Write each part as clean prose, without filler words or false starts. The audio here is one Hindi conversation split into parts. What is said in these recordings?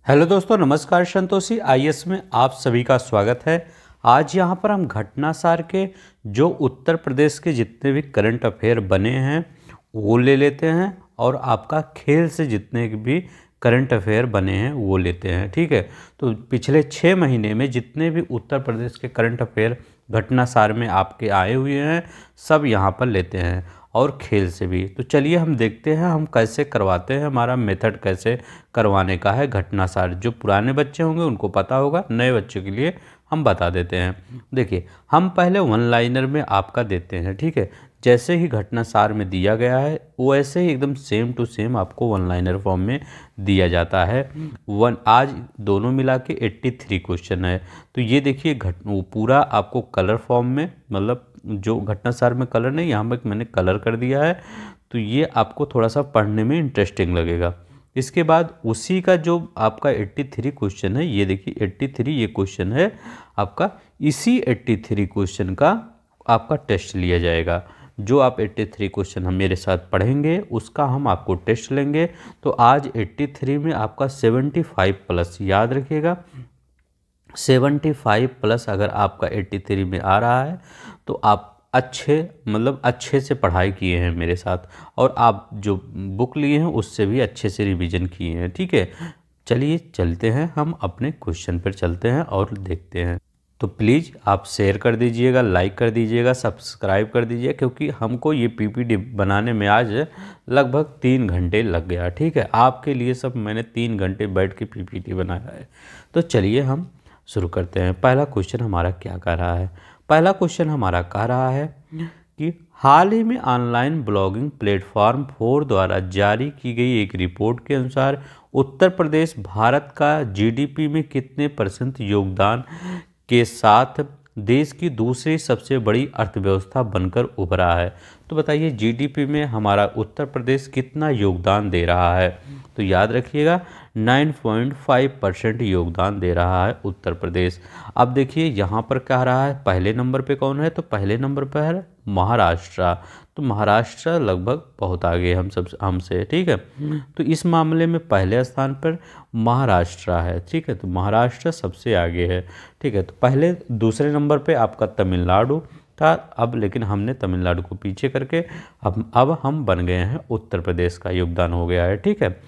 हेलो दोस्तों, नमस्कार। संतोषी आईएएस में आप सभी का स्वागत है। आज यहाँ पर हम घटनासार के जो उत्तर प्रदेश के जितने भी करंट अफेयर बने हैं वो ले लेते हैं और आपका खेल से जितने भी करंट अफेयर बने हैं वो लेते हैं। ठीक है, तो पिछले 6 महीने में जितने भी उत्तर प्रदेश के करंट अफेयर घटनासार में आपके आए हुए हैं सब यहाँ पर लेते हैं और खेल से भी। तो चलिए हम देखते हैं हम कैसे करवाते हैं, हमारा मेथड कैसे करवाने का है घटनासार। जो पुराने बच्चे होंगे उनको पता होगा, नए बच्चों के लिए हम बता देते हैं। देखिए, हम पहले वन लाइनर में आपका देते हैं। ठीक है, जैसे ही घटनासार में दिया गया है वैसे ही एकदम सेम टू सेम आपको वन लाइनर फॉर्म में दिया जाता है। आज दोनों मिला के 83 क्वेश्चन है। तो ये देखिए वो पूरा आपको कलर फॉर्म में, मतलब जो घटनासार में कलर नहीं, यहाँ पर मैंने कलर कर दिया है। तो ये आपको थोड़ा सा पढ़ने में इंटरेस्टिंग लगेगा। इसके बाद उसी का जो आपका 83 क्वेश्चन है, ये देखिए 83 ये क्वेश्चन है आपका, इसी 83 क्वेश्चन का आपका टेस्ट लिया जाएगा। जो आप 83 क्वेश्चन हम मेरे साथ पढ़ेंगे उसका हम आपको टेस्ट लेंगे। तो आज 83 में आपका 75 प्लस, याद रखिएगा 75 प्लस अगर आपका 83 में आ रहा है तो आप अच्छे से पढ़ाई किए हैं मेरे साथ, और आप जो बुक लिए हैं उससे भी अच्छे से रिवीजन किए हैं। ठीक है, चलिए चलते हैं, हम अपने क्वेश्चन पर चलते हैं और देखते हैं। तो प्लीज़ आप शेयर कर दीजिएगा, लाइक कर दीजिएगा, सब्सक्राइब कर दीजिए, क्योंकि हमको ये पीपीटी बनाने में आज लगभग 3 घंटे लग गया। ठीक है, आपके लिए सब मैंने 3 घंटे बैठ के पीपीटी बनाया है। तो चलिए हम शुरू करते हैं। पहला क्वेश्चन हमारा क्या कह रहा है? पहला क्वेश्चन हमारा कह रहा है कि हाल ही में ऑनलाइन ब्लॉगिंग प्लेटफॉर्म 4 द्वारा जारी की गई एक रिपोर्ट के अनुसार उत्तर प्रदेश भारत का जीडीपी में कितने % योगदान के साथ देश की दूसरी सबसे बड़ी अर्थव्यवस्था बनकर उभरा है? तो बताइए जीडीपी में हमारा उत्तर प्रदेश कितना योगदान दे रहा है? तो याद रखिएगा 9.5% योगदान दे रहा है उत्तर प्रदेश। अब देखिए यहाँ पर कह रहा है पहले नंबर पे कौन है? तो पहले नंबर पर है महाराष्ट्र। तो महाराष्ट्र लगभग बहुत आगे हमसे। ठीक है, तो इस मामले में पहले स्थान पर महाराष्ट्र है। ठीक है, तो महाराष्ट्र सबसे आगे है। ठीक है, तो पहले दूसरे नंबर पे आपका तमिलनाडु था, अब लेकिन हमने तमिलनाडु को पीछे करके अब हम बन गए हैं उत्तर प्रदेश का योगदान हो गया है। ठीक है,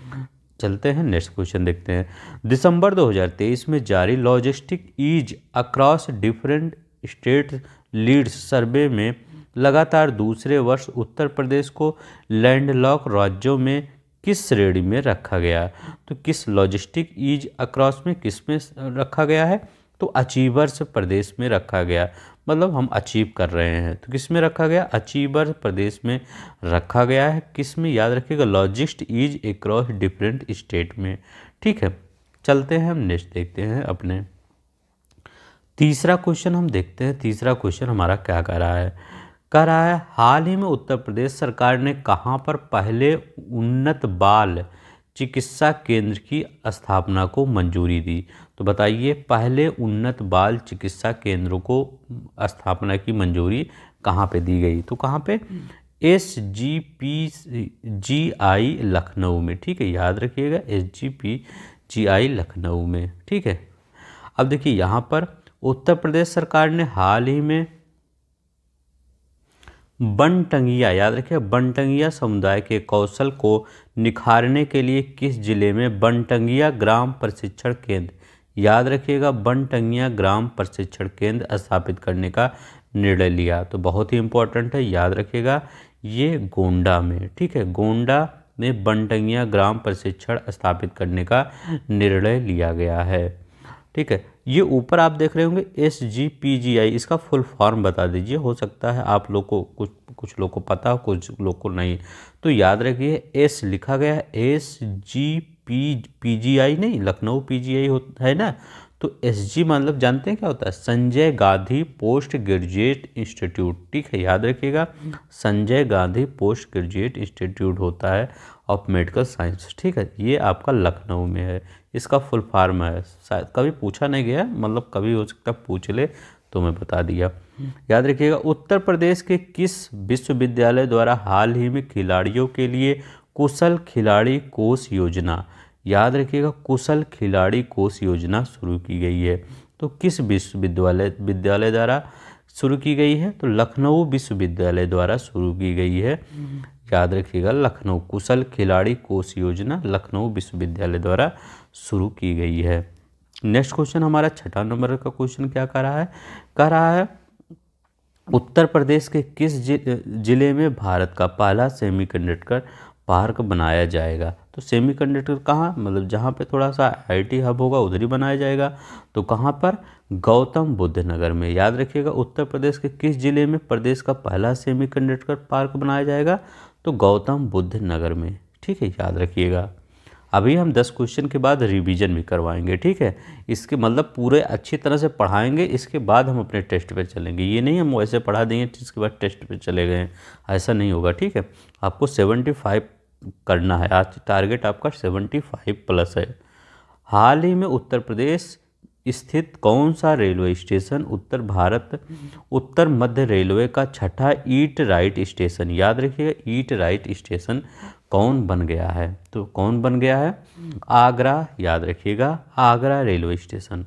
चलते हैं नेक्स्ट क्वेश्चन देखते हैं। दिसंबर 2023 में जारी logistic ease across different state Leeds survey में लगातार दूसरे वर्ष उत्तर प्रदेश को लैंडलॉक राज्यों में किस श्रेणी में रखा गया? तो किस लॉजिस्टिक ईज अक्रॉस में किस में रखा गया है? तो अचीवर्स प्रदेश में रखा गया, मतलब हम अचीव कर रहे हैं। तो किस में रखा गया? अचीवर प्रदेश में रखा गया है। किस में? याद रखिएगा लॉजिस्ट ईज अक्रॉस डिफरेंट स्टेट में। ठीक है, चलते हैं हम नेक्स्ट देखते हैं अपने तीसरा क्वेश्चन। हम देखते हैं तीसरा क्वेश्चन हमारा क्या कह रहा है। कह रहा है हाल ही में उत्तर प्रदेश सरकार ने कहाँ पर पहले उन्नत बाल चिकित्सा केंद्र की स्थापना को मंजूरी दी? तो बताइए पहले उन्नत बाल चिकित्सा केंद्रों को स्थापना की मंजूरी कहाँ पे दी गई? तो कहाँ पे? SGPGI लखनऊ में। ठीक है, याद रखिएगा SGPGI लखनऊ में। ठीक है, अब देखिए यहाँ पर उत्तर प्रदेश सरकार ने हाल ही में बनटंगिया, याद रखिए बनटंगिया समुदाय के कौशल को निखारने के लिए किस जिले में बनटंगिया ग्राम प्रशिक्षण केंद्र, याद रखिएगा बनटंगिया ग्राम प्रशिक्षण केंद्र स्थापित करने का निर्णय लिया? तो बहुत ही इंपॉर्टेंट है, याद रखिएगा ये गोंडा में। ठीक है, गोंडा में बनटंगिया ग्राम प्रशिक्षण स्थापित करने का निर्णय लिया गया है। ठीक है, ये ऊपर आप देख रहे होंगे SGPGI, इसका फुल फॉर्म बता दीजिए। हो सकता है आप लोग को कुछ लोग को पता हो, कुछ लोग को नहीं। तो याद रखिए S लिखा गया है, SGPGI नहीं, लखनऊ PGI है ना। तो SG मतलब जानते हैं क्या होता है? Sanjay Gandhi post graduate institute. ठीक है, याद रखिएगा Sanjay Gandhi post graduate institute होता है ऑफ मेडिकल साइंस। ठीक है, ये आपका लखनऊ में है। इसका फुल फॉर्म है, शायद कभी पूछा नहीं गया, मतलब कभी हो सकता पूछ ले तो मैं बता दिया। याद रखिएगा उत्तर प्रदेश के किस विश्वविद्यालय द्वारा हाल ही में खिलाड़ियों के लिए कुशल खिलाड़ी कोष योजना, याद रखिएगा कुशल खिलाड़ी कोष योजना शुरू की गई है। तो किस विश्वविद्यालय द्वारा शुरू की गई है? तो लखनऊ विश्वविद्यालय द्वारा शुरू की गई है। याद रखिएगा लखनऊ कुशल खिलाड़ी कोष योजना लखनऊ विश्वविद्यालय द्वारा शुरू की गई है। नेक्स्ट क्वेश्चन हमारा 6 नंबर का क्वेश्चन क्या कह रहा है उत्तर प्रदेश के किस जिले में भारत का पहला सेमीकंडक्टर पार्क बनाया जाएगा? तो सेमीकंडक्टर कहाँ, मतलब जहाँ पे थोड़ा सा आईटी हब होगा उधर ही बनाया जाएगा। तो कहाँ पर? गौतम बुद्ध नगर में। याद रखिएगा उत्तर प्रदेश के किस जिले में प्रदेश का पहला सेमीकंडक्टर पार्क बनाया जाएगा? तो गौतम बुद्ध नगर में। ठीक है, याद रखिएगा। अभी हम 10 क्वेश्चन के बाद रिवीजन भी करवाएंगे। ठीक है, इसके मतलब पूरे अच्छी तरह से पढ़ाएंगे, इसके बाद हम अपने टेस्ट पे चलेंगे। ये नहीं हम वैसे पढ़ा देंगे इसके बाद टेस्ट पे चले गए, ऐसा नहीं होगा। ठीक है, आपको 75 करना है। आज टारगेट आपका 75+ है। हाल ही में उत्तर प्रदेश स्थित कौन सा रेलवे स्टेशन उत्तर मध्य रेलवे का छठा ईट राइट स्टेशन, याद रखिएगा ईट राइट स्टेशन कौन बन गया है? तो कौन बन गया है? आगरा। याद रखिएगा आगरा रेलवे स्टेशन।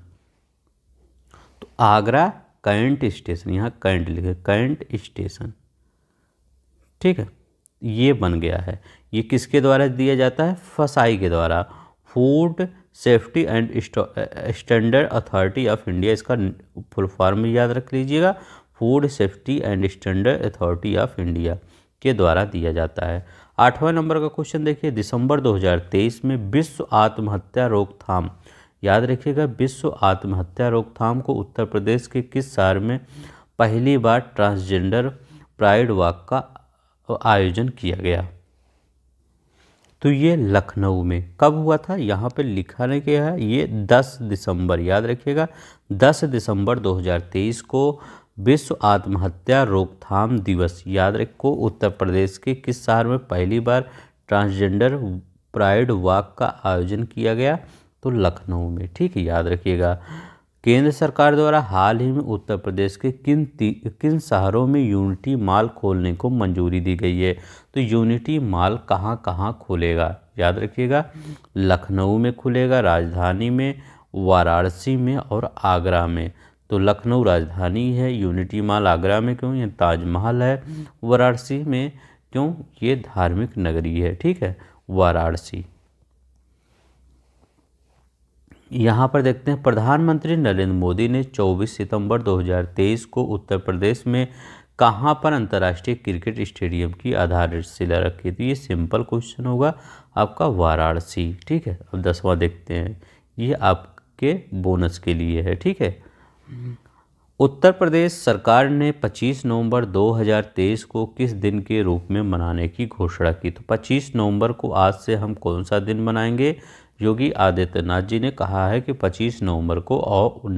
तो आगरा कैंट स्टेशन, यहाँ कैंट लिखे, कैंट स्टेशन। ठीक है, ये बन गया है। ये किसके द्वारा दिया जाता है? फसाई के द्वारा, food safety and standard authority of India, इसका फुल फॉर्म याद रख लीजिएगा, food safety and standard authority of India के द्वारा दिया जाता है। 8वां नंबर का क्वेश्चन देखिए, दिसंबर 2023 में विश्व आत्महत्या रोकथाम, याद रखिएगा विश्व आत्महत्या रोकथाम को उत्तर प्रदेश के किस शहर में पहली बार ट्रांसजेंडर प्राइड वॉक का आयोजन किया गया? तो ये लखनऊ में। कब हुआ था? यहाँ पे लिखा नहीं गया है, ये 10 दिसंबर, याद रखिएगा 10 दिसंबर 2023 को विश्व आत्महत्या रोकथाम दिवस, याद रखो उत्तर प्रदेश के किस शहर में पहली बार ट्रांसजेंडर प्राइड वॉक का आयोजन किया गया? तो लखनऊ में। ठीक है, याद रखिएगा। केंद्र सरकार द्वारा हाल ही में उत्तर प्रदेश के किन शहरों में यूनिटी मॉल खोलने को मंजूरी दी गई है? तो यूनिटी मॉल कहाँ कहाँ खुलेगा? याद रखिएगा लखनऊ में खुलेगा, राजधानी में, वाराणसी में और आगरा में। तो लखनऊ राजधानी है, यूनिटी मॉल आगरा में क्यों? ये ताजमहल है। वाराणसी में क्यों? ये धार्मिक नगरी है। ठीक है, वाराणसी। यहाँ पर देखते हैं प्रधानमंत्री नरेंद्र मोदी ने 24 सितंबर 2023 को उत्तर प्रदेश में कहाँ पर अंतर्राष्ट्रीय क्रिकेट स्टेडियम की आधारशिला रखी थी? ये सिंपल क्वेश्चन होगा आपका, वाराणसी। ठीक है, अब 10वां देखते हैं, ये आपके बोनस के लिए है। ठीक है, उत्तर प्रदेश सरकार ने 25 नवंबर 2023 को किस दिन के रूप में मनाने की घोषणा की? तो 25 नवंबर को आज से हम कौन सा दिन मनाएंगे? योगी आदित्यनाथ जी ने कहा है कि 25 नवंबर को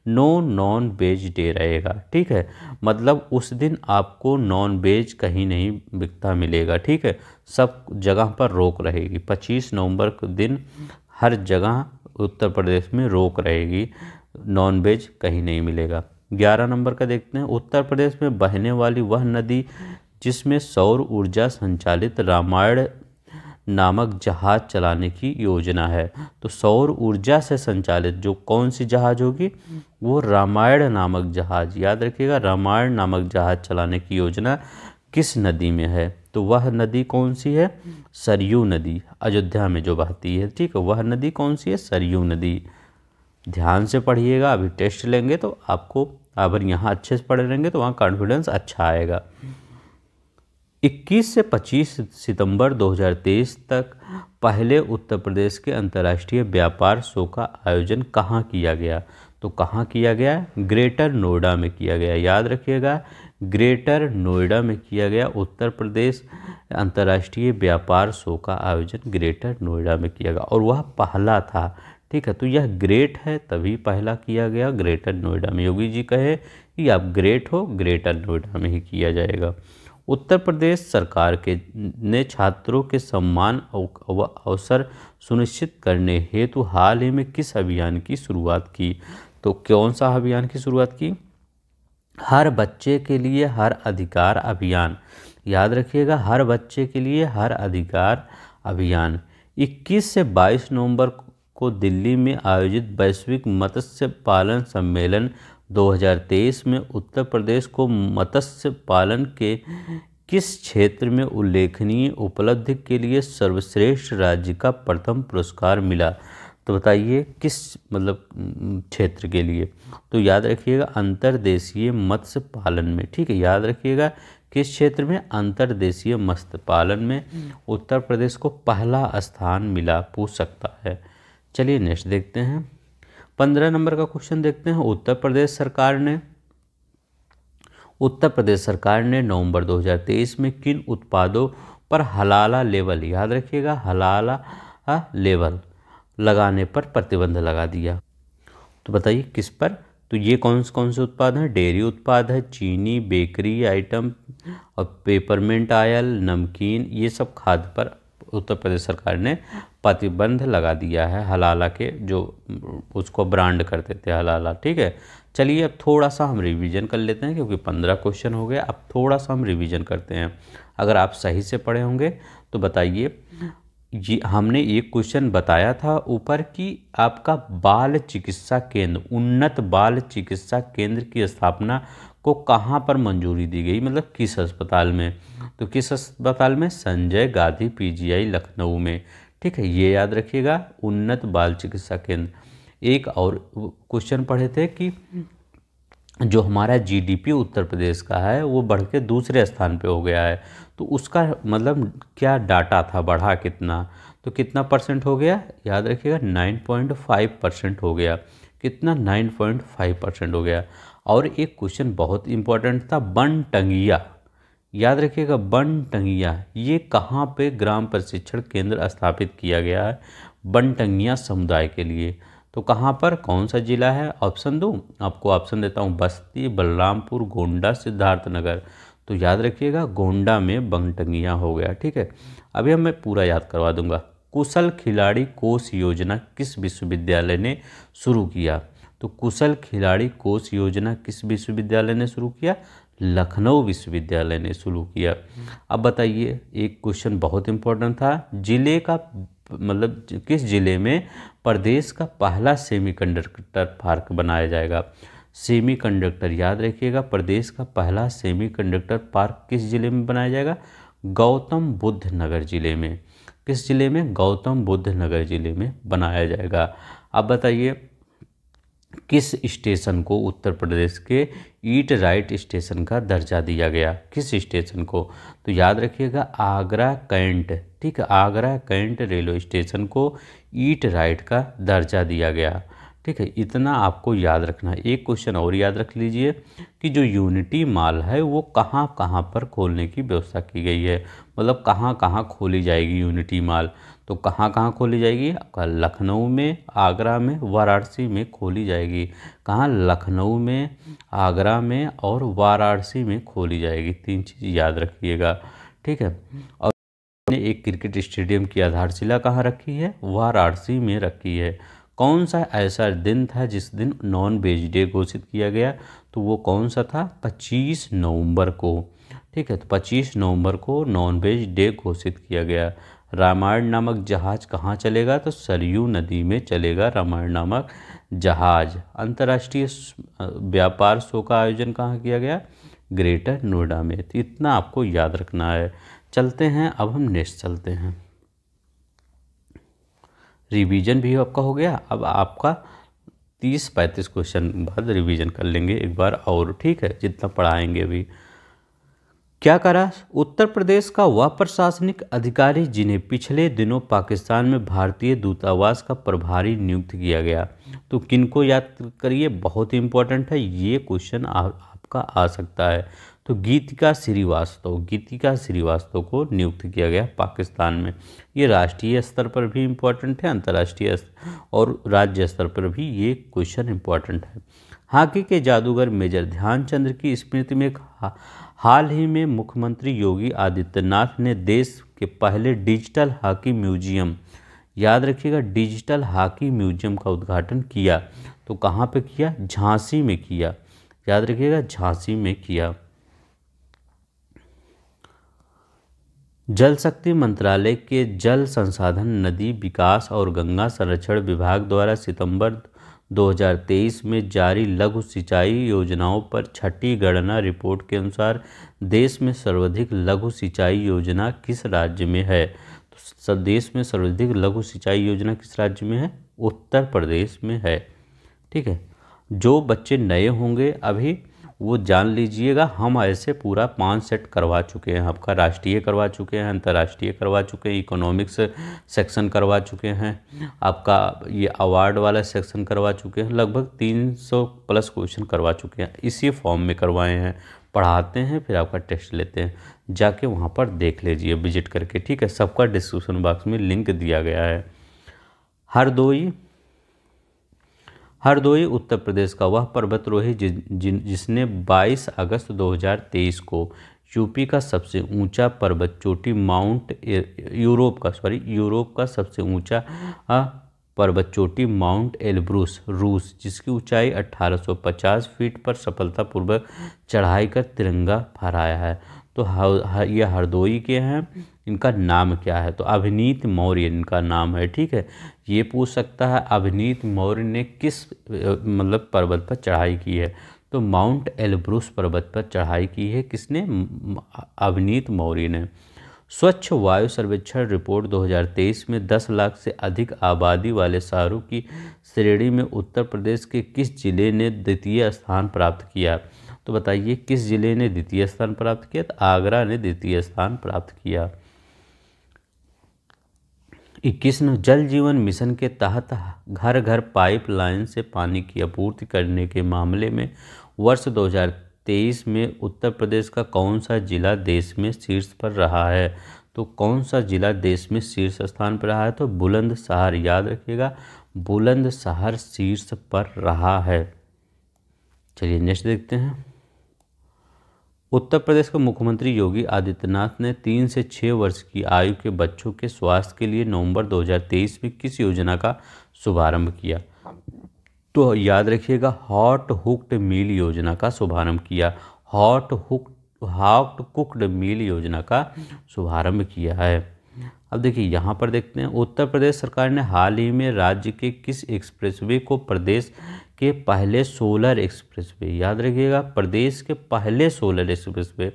नॉन वेज डे रहेगा। ठीक है, मतलब उस दिन आपको नॉन वेज कहीं नहीं बिकता मिलेगा। ठीक है, सब जगह पर रोक रहेगी। 25 नवंबर के दिन हर जगह उत्तर प्रदेश में रोक रहेगी, नॉन वेज कहीं नहीं मिलेगा। 11 नंबर का देखते हैं, उत्तर प्रदेश में बहने वाली वह नदी जिसमें सौर ऊर्जा संचालित रामायण नामक जहाज चलाने की योजना है। तो सौर ऊर्जा से संचालित जो कौन सी जहाज होगी? वो रामायण नामक जहाज, याद रखिएगा रामायण नामक जहाज चलाने की योजना किस नदी में है? तो वह नदी कौन सी है? सरयू नदी, अयोध्या में जो बहती है। ठीक है, वह नदी कौन सी है? सरयू नदी। ध्यान से पढ़िएगा, अभी टेस्ट लेंगे तो आपको, अगर यहाँ अच्छे से पढ़े रहेंगे तो वहाँ कॉन्फिडेंस अच्छा आएगा। 21 से 25 सितंबर 2023 तक पहले उत्तर प्रदेश के अंतर्राष्ट्रीय व्यापार शो का आयोजन कहाँ किया गया? तो कहाँ किया गया? ग्रेटर नोएडा में किया गया। याद रखिएगा ग्रेटर नोएडा में किया गया उत्तर प्रदेश अंतर्राष्ट्रीय व्यापार शो का आयोजन ग्रेटर नोएडा में किया गया, और वह पहला था। ठीक है, तो यह ग्रेट है तभी पहला किया गया ग्रेटर नोएडा में। योगी जी कहे कि आप ग्रेट हो, ग्रेटर नोएडा में ही किया जाएगा। उत्तर प्रदेश सरकार ने छात्रों के सम्मान व अवसर सुनिश्चित करने हेतु हाल ही में किस अभियान की शुरुआत की? तो कौन सा अभियान की शुरुआत की? हर बच्चे के लिए हर अधिकार अभियान। याद रखिएगा हर बच्चे के लिए हर अधिकार अभियान। 21 से 22 नवंबर को दिल्ली में आयोजित वैश्विक मत्स्य पालन सम्मेलन 2023 में उत्तर प्रदेश को मत्स्य पालन के किस क्षेत्र में उल्लेखनीय उपलब्धि के लिए सर्वश्रेष्ठ राज्य का प्रथम पुरस्कार मिला? तो बताइए किस मतलब क्षेत्र के लिए? तो याद रखिएगा अंतर्देशीय मत्स्य पालन में, ठीक है, याद रखिएगा किस क्षेत्र में? अंतर्देशीय मत्स्य पालन में उत्तर प्रदेश को पहला स्थान मिला, पूछ सकता है। चलिए नेक्स्ट देखते हैं, 15 नंबर का क्वेश्चन देखते हैं। उत्तर प्रदेश सरकार ने नवंबर 2023 में किन उत्पादों पर हलाला लेवल, याद रखिएगा हलाला लेवल लगाने पर प्रतिबंध लगा दिया? तो बताइए किस पर? तो ये कौन से उत्पाद हैं? डेयरी उत्पाद है, चीनी, बेकरी आइटम और पेपरमेंट ऑयल, नमकीन, ये सब खाद्य पर उत्तर प्रदेश सरकार ने प्रतिबंध लगा दिया है। हलाला के जो उसको ब्रांड करते थे हलाला, ठीक है। चलिए अब थोड़ा सा हम रिवीजन कर लेते हैं क्योंकि 15 क्वेश्चन हो गए। अब थोड़ा सा हम रिवीजन करते हैं। अगर आप सही से पढ़े होंगे तो बताइए, ये हमने एक क्वेश्चन बताया था ऊपर कि आपका बाल चिकित्सा केंद्र, उन्नत बाल चिकित्सा केंद्र की स्थापना को कहाँ पर मंजूरी दी गई, मतलब किस अस्पताल में? तो किस अस्पताल में? संजय गांधी पीजीआई लखनऊ में, ठीक है, ये याद रखिएगा उन्नत बाल चिकित्सा केंद्र। एक और क्वेश्चन पढ़े थे कि जो हमारा जीडीपी उत्तर प्रदेश का है वो बढ़ के दूसरे स्थान पे हो गया है, तो उसका मतलब क्या डाटा था, बढ़ा कितना? तो कितना परसेंट हो गया? याद रखिएगा 9.5% हो गया। कितना? 9.5% हो गया। और एक क्वेश्चन बहुत इंपॉर्टेंट था, बनटंगिया, याद रखिएगा बनटंगिया, ये कहाँ पे ग्राम प्रशिक्षण केंद्र स्थापित किया गया है बनटंगिया समुदाय के लिए? तो कहाँ पर, कौन सा जिला है? ऑप्शन दूँ आपको? ऑप्शन देता हूँ, बस्ती, बलरामपुर, गोंडा, सिद्धार्थनगर। तो याद रखिएगा गोंडा में बनटंगिया हो गया, ठीक है। अभी हम मैं पूरा याद करवा दूंगा। कुशल खिलाड़ी कोष योजना किस विश्वविद्यालय ने शुरू किया? तो कुशल खिलाड़ी कोष योजना किस विश्वविद्यालय ने शुरू किया? लखनऊ विश्वविद्यालय ने शुरू किया। अब बताइए, एक क्वेश्चन बहुत इंपॉर्टेंट था, जिले का मतलब किस जिले में प्रदेश का पहला सेमीकंडक्टर पार्क बनाया जाएगा? सेमीकंडक्टर, याद रखिएगा प्रदेश का पहला सेमीकंडक्टर पार्क किस जिले में बनाया जाएगा? गौतम बुद्ध नगर जिले में। किस जिले में? गौतम बुद्ध नगर जिले में बनाया जाएगा। अब बताइए किस स्टेशन को उत्तर प्रदेश के ईट राइट स्टेशन का दर्जा दिया गया? किस स्टेशन को? तो याद रखिएगा आगरा कैंट, ठीक है, आगरा कैंट रेलवे स्टेशन को ईट राइट का दर्जा दिया गया, ठीक है। इतना आपको याद रखना है। एक क्वेश्चन और याद रख लीजिए कि जो यूनिटी मॉल है वो कहाँ कहाँ पर खोलने की व्यवस्था की गई है, मतलब कहाँ कहाँ खोली जाएगी यूनिटी मॉल? तो कहाँ कहाँ खोली जाएगी? आपका लखनऊ में, आगरा में, वाराणसी में खोली जाएगी। कहाँ? लखनऊ में, आगरा में और वाराणसी में खोली जाएगी। 3 चीज़ याद रखिएगा, ठीक है। और एक क्रिकेट स्टेडियम की आधारशिला कहाँ रखी है? वाराणसी में रखी है। कौन सा ऐसा दिन था जिस दिन नॉन वेज डे घोषित किया गया? तो वो कौन सा था? 25 नवंबर को, ठीक है। तो 25 नवंबर को नॉन वेज डे घोषित किया गया। रामायण नामक जहाज कहाँ चलेगा? तो सरयू नदी में चलेगा रामायण नामक जहाज। अंतर्राष्ट्रीय व्यापार शो का आयोजन कहाँ किया गया? ग्रेटर नोएडा में। तो इतना आपको याद रखना है। चलते हैं, अब हम नेक्स्ट चलते हैं। रिवीजन भी आपका हो गया। अब आपका 30-35 क्वेश्चन बाद रिवीजन कर लेंगे एक बार और, ठीक है, जितना पढ़ाएंगे अभी। क्या करा उत्तर प्रदेश का वह प्रशासनिक अधिकारी जिन्हें पिछले दिनों पाकिस्तान में भारतीय दूतावास का प्रभारी नियुक्त किया गया? तो किनको याद करिए, बहुत इंपॉर्टेंट है ये क्वेश्चन, आपका आ सकता है। तो गीतिका श्रीवास्तव को नियुक्त किया गया पाकिस्तान में। ये राष्ट्रीय स्तर पर भी इम्पोर्टेंट है, अंतर्राष्ट्रीय और राज्य स्तर पर भी ये क्वेश्चन इम्पोर्टेंट है। हॉकी के जादूगर मेजर ध्यानचंद की स्मृति में हाल ही में मुख्यमंत्री योगी आदित्यनाथ ने देश के पहले डिजिटल हॉकी म्यूजियम, याद रखिएगा डिजिटल हॉकी म्यूजियम का उद्घाटन किया। तो कहाँ पे किया? झांसी में किया, याद रखिएगा झांसी में किया। जल शक्ति मंत्रालय के जल संसाधन, नदी विकास और गंगा संरक्षण विभाग द्वारा सितंबर 2023 में जारी लघु सिंचाई योजनाओं पर छठी गणना रिपोर्ट के अनुसार देश में सर्वाधिक लघु सिंचाई योजना किस राज्य में है? तो देश में सर्वाधिक लघु सिंचाई योजना किस राज्य में है? उत्तर प्रदेश में है। ठीक है, जो बच्चे नए होंगे अभी वो जान लीजिएगा, हम ऐसे पूरा 5 सेट करवा चुके हैं। आपका राष्ट्रीय करवा चुके हैं, अंतर्राष्ट्रीय करवा चुके हैं, इकोनॉमिक्स सेक्शन करवा चुके हैं, आपका ये अवार्ड वाला सेक्शन करवा चुके हैं, लगभग 300 प्लस क्वेश्चन करवा चुके हैं। इसी फॉर्म में करवाए हैं, पढ़ाते हैं, फिर आपका टेस्ट लेते हैं। जाके वहाँ पर देख लीजिए विजिट करके। ठीक है, सबका डिस्क्रिप्शन बॉक्स में लिंक दिया गया है। हरदोई उत्तर प्रदेश का वह पर्वतारोही जिसने 22 अगस्त 2023 को यूपी का सबसे ऊंचा पर्वत चोटी यूरोप का सबसे ऊंचा पर्वत चोटी माउंट एलब्रूस रूस, जिसकी ऊंचाई 1850 फीट पर सफलतापूर्वक चढ़ाई कर तिरंगा फहराया है। तो ये हरदोई के हैं, इनका नाम क्या है? तो अभिनीत मौर्य इनका नाम है। ठीक है, ये पूछ सकता है अभिनीत मौर्य ने किस मतलब पर्वत पर चढ़ाई की है? तो माउंट एलब्रूस पर्वत पर चढ़ाई की है किसने? अभिनीत मौर्य ने। स्वच्छ वायु सर्वेक्षण रिपोर्ट 2023 में 10 लाख से अधिक आबादी वाले शहरों की श्रेणी में उत्तर प्रदेश के किस जिले ने द्वितीय स्थान प्राप्त किया? तो बताइए किस जिले ने द्वितीय स्थान प्राप्त किया? तो आगरा ने द्वितीय स्थान प्राप्त किया। 21 जल जीवन मिशन के तहत घर घर पाइपलाइन से पानी की आपूर्ति करने के मामले में वर्ष 2023 में उत्तर प्रदेश का कौन सा जिला देश में शीर्ष पर रहा है? तो कौन सा जिला देश में शीर्ष स्थान पर रहा है? तो बुलंदशहर, याद रखिएगा, बुलंदशहर शीर्ष पर रहा है। चलिए नेक्स्ट देखते हैं। उत्तर प्रदेश के मुख्यमंत्री योगी आदित्यनाथ ने 3 से 6 वर्ष की आयु के बच्चों के स्वास्थ्य के लिए नवंबर 2023 में किस योजना का शुभारंभ किया? तो याद रखिएगा, हॉट हुक्ड मील योजना का शुभारंभ किया। हॉट कुक्ड मील योजना का शुभारंभ किया है। अब देखिए यहाँ पर देखते हैं, उत्तर प्रदेश सरकार ने हाल ही में राज्य के किस एक्सप्रेसवे को प्रदेश के पहले सोलर एक्सप्रेसवे, याद रखिएगा, प्रदेश के पहले सोलर एक्सप्रेसवे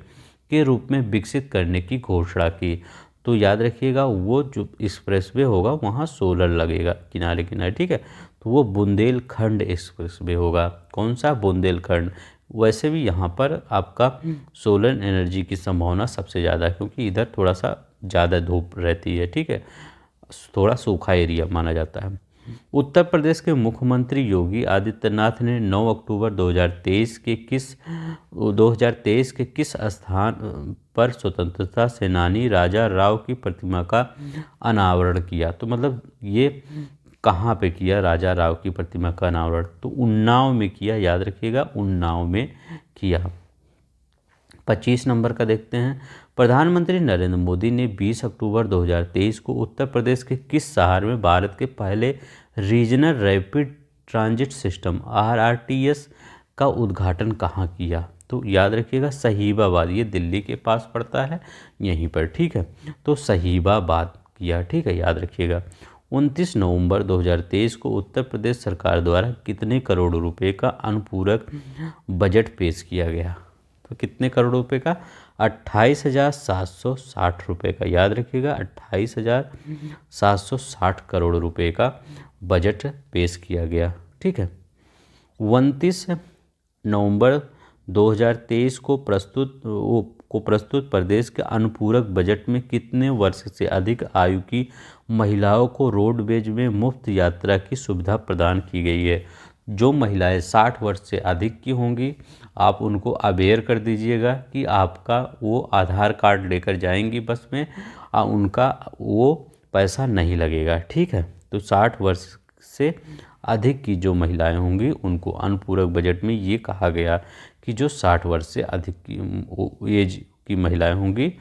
के रूप में विकसित करने की घोषणा की? तो याद रखिएगा, वो जो एक्सप्रेसवे होगा वहाँ सोलर लगेगा किनारे किनारे। ठीक है, तो वो बुंदेलखंड एक्सप्रेसवे होगा। कौन सा? बुंदेलखंड। वैसे भी यहाँ पर आपका सोलर एनर्जी की संभावना सबसे ज़्यादा है, क्योंकि इधर थोड़ा सा ज़्यादा धूप रहती है। ठीक है, थोड़ा सूखा एरिया माना जाता है। उत्तर प्रदेश के मुख्यमंत्री योगी आदित्यनाथ ने 9 अक्टूबर 2023 के किस स्थान पर स्वतंत्रता सेनानी राजा राव की प्रतिमा का अनावरण किया? तो मतलब ये कहाँ पे किया राजा राव की प्रतिमा का अनावरण? तो उन्नाव में किया, याद रखिएगा, उन्नाव में किया। 25 नंबर का देखते हैं। प्रधानमंत्री नरेंद्र मोदी ने 20 अक्टूबर 2023 को उत्तर प्रदेश के किस शहर में भारत के पहले regional rapid transit system RRTS का उद्घाटन कहाँ किया? तो याद रखिएगा, सहीबाबाद, ये दिल्ली के पास पड़ता है यहीं पर। ठीक है, तो सहीबाबाद किया। ठीक है, याद रखिएगा। 29 नवंबर 2023 को उत्तर प्रदेश सरकार द्वारा कितने करोड़ रुपए का अनुपूरक बजट पेश किया गया? तो कितने करोड़ रुपए का? 28,760 रुपये का, याद रखिएगा, 28,760 करोड़ रुपए का बजट पेश किया गया। ठीक है, 29 नवंबर 2023 को प्रस्तुत प्रदेश के अनुपूरक बजट में कितने वर्ष से अधिक आयु की महिलाओं को रोडवेज में मुफ्त यात्रा की सुविधा प्रदान की गई है? जो महिलाएं 60 वर्ष से अधिक की होंगी, आप उनको अवेयर कर दीजिएगा कि आपका वो आधार कार्ड लेकर जाएंगी बस में, उनका वो पैसा नहीं लगेगा। ठीक है, तो 60 वर्ष से अधिक की जो महिलाएं होंगी उनको अनुपूरक बजट में ये कहा गया कि जो 60 वर्ष से अधिक की एज की महिलाएं होंगी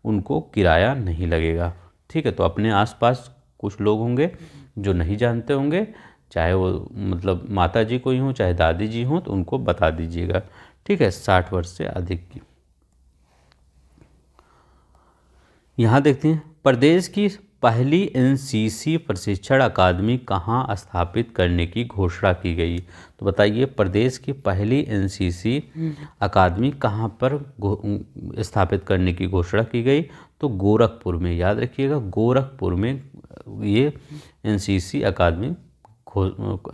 उनको किराया नहीं लगेगा। ठीक है, तो अपने आसपास कुछ लोग होंगे जो नहीं जानते होंगे, चाहे वो मतलब माता जी कोई हों चाहे दादी जी हों, तो उनको बता दीजिएगा। ठीक है, 60 वर्ष से अधिक की। यहाँ देखते हैं प्रदेश की पहली एनसीसी प्रशिक्षण अकादमी कहाँ स्थापित करने की घोषणा की गई। तो बताइए प्रदेश की पहली एनसीसी अकादमी कहाँ पर स्थापित करने की घोषणा की गई। तो गोरखपुर में, याद रखिएगा गोरखपुर में ये एनसीसी अकादमी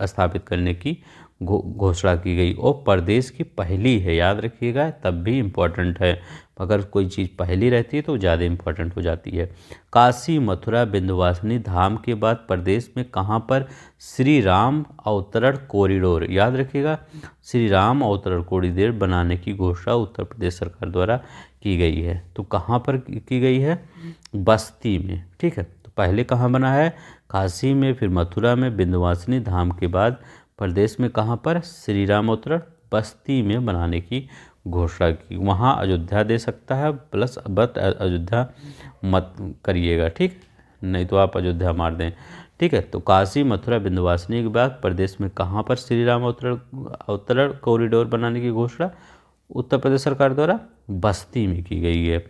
स्थापित करने की घोषणा की गई और प्रदेश की पहली है, याद रखिएगा, तब भी इम्पोर्टेंट है। अगर कोई चीज़ पहली रहती है तो ज़्यादा इम्पोर्टेंट हो जाती है। काशी मथुरा विंध्यवासिनी धाम के बाद प्रदेश में कहाँ पर श्री राम अवतरण कॉरिडोर, याद रखिएगा, श्री राम अवतरण कॉरिडोर बनाने की घोषणा उत्तर प्रदेश सरकार द्वारा की गई है। तो कहाँ पर की गई है, बस्ती में, ठीक है। तो पहले कहाँ बना है, काशी में, फिर मथुरा में, विंध्यवासिनी धाम के बाद प्रदेश में कहाँ पर, श्री राम अवतरण बस्ती में बनाने की घोषणा की। वहाँ अयोध्या दे सकता है प्लस, बट अयोध्या मत करिएगा, ठीक, नहीं तो आप अयोध्या मार दें, ठीक है। तो काशी मथुरा विंध्यवासिनी के बाद प्रदेश में कहाँ पर श्री राम अवतरण कॉरिडोर बनाने की घोषणा उत्तर प्रदेश सरकार द्वारा बस्ती में की गई है।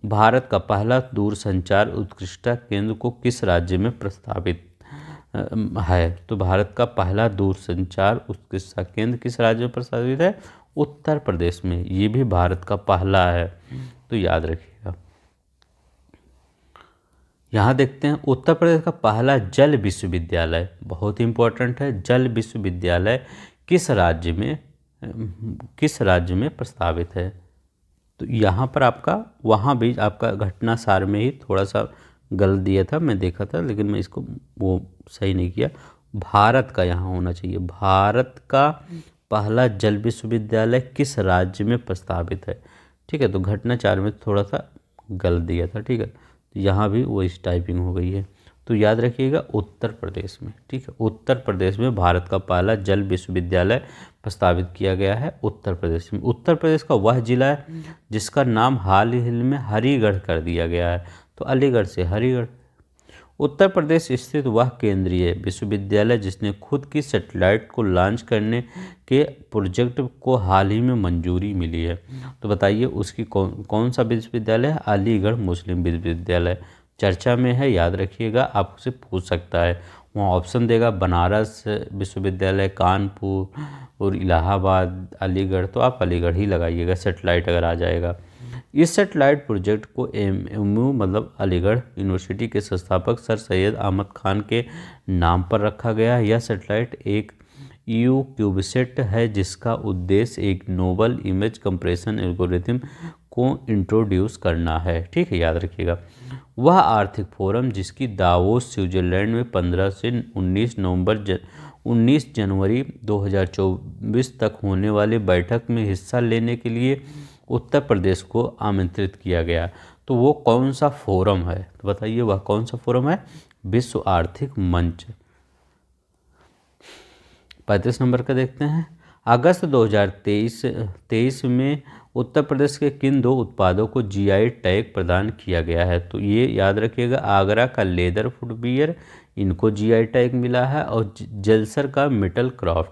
भारत का पहला दूरसंचार उत्कृष्टता केंद्र को किस राज्य में प्रस्तावित है। तो भारत का पहला दूरसंचार उत्कृष्टता केंद्र किस राज्य में प्रस्तावित है, उत्तर प्रदेश में। ये भी भारत का पहला है, तो याद रखिएगा। यहाँ देखते हैं उत्तर प्रदेश का पहला जल विश्वविद्यालय, बहुत इंपॉर्टेंट है, जल विश्वविद्यालय किस राज्य में प्रस्तावित है। तो यहाँ पर आपका, वहाँ भी आपका घटना सार में ही थोड़ा सा गलत दिया था, मैं देखा था, लेकिन मैं इसको वो सही नहीं किया। भारत का यहाँ होना चाहिए, भारत का पहला जल विश्वविद्यालय किस राज्य में प्रस्तावित है, ठीक है। तो घटना 4 में थोड़ा सा गलत दिया था, ठीक है। तो यहाँ भी वो इस टाइपिंग हो गई है, तो याद रखिएगा उत्तर प्रदेश में, ठीक है। उत्तर प्रदेश में भारत का पहला जल विश्वविद्यालय प्रस्तावित किया गया है उत्तर प्रदेश में। उत्तर प्रदेश का वह जिला है जिसका नाम हाल ही में हरिगढ़ कर दिया गया है, तो अलीगढ़ से हरिगढ़। उत्तर प्रदेश स्थित वह केंद्रीय विश्वविद्यालय जिसने खुद की सैटेलाइट को लॉन्च करने के प्रोजेक्ट को हाल ही में मंजूरी मिली है। तो बताइए उसकी कौन सा विश्वविद्यालय है, अलीगढ़ मुस्लिम विश्वविद्यालय चर्चा में है, याद रखिएगा, आपसे पूछ सकता है। वहाँ ऑप्शन देगा बनारस विश्वविद्यालय, कानपुर और इलाहाबाद, अलीगढ़, तो आप अलीगढ़ ही लगाइएगा सैटेलाइट अगर आ जाएगा। इस सैटेलाइट प्रोजेक्ट को एमयू मतलब अलीगढ़ यूनिवर्सिटी के संस्थापक सर सैयद अहमद खान के नाम पर रखा गया है। यह सैटेलाइट एक EU क्यूबसेट है जिसका उद्देश्य एक नोबल इमेज कंप्रेशन एल्गोरिथम को इंट्रोड्यूस करना है, ठीक है, याद रखिएगा। वह आर्थिक फोरम जिसकी दावोस स्विट्जरलैंड में 15 से 19 जनवरी 2024 तक होने वाली बैठक में हिस्सा लेने के लिए उत्तर प्रदेश को आमंत्रित किया गया। तो वो कौन सा फोरम है, तो बताइए वह कौन सा फोरम है, विश्व आर्थिक मंच। 35 नंबर का देखते हैं। अगस्त 2023 में उत्तर प्रदेश के किन 2 उत्पादों को GI टैग प्रदान किया गया है। तो ये याद रखिएगा, आगरा का लेदर फुटवियर, इनको GI टैग मिला है, और जलेसर का मेटल क्राफ्ट,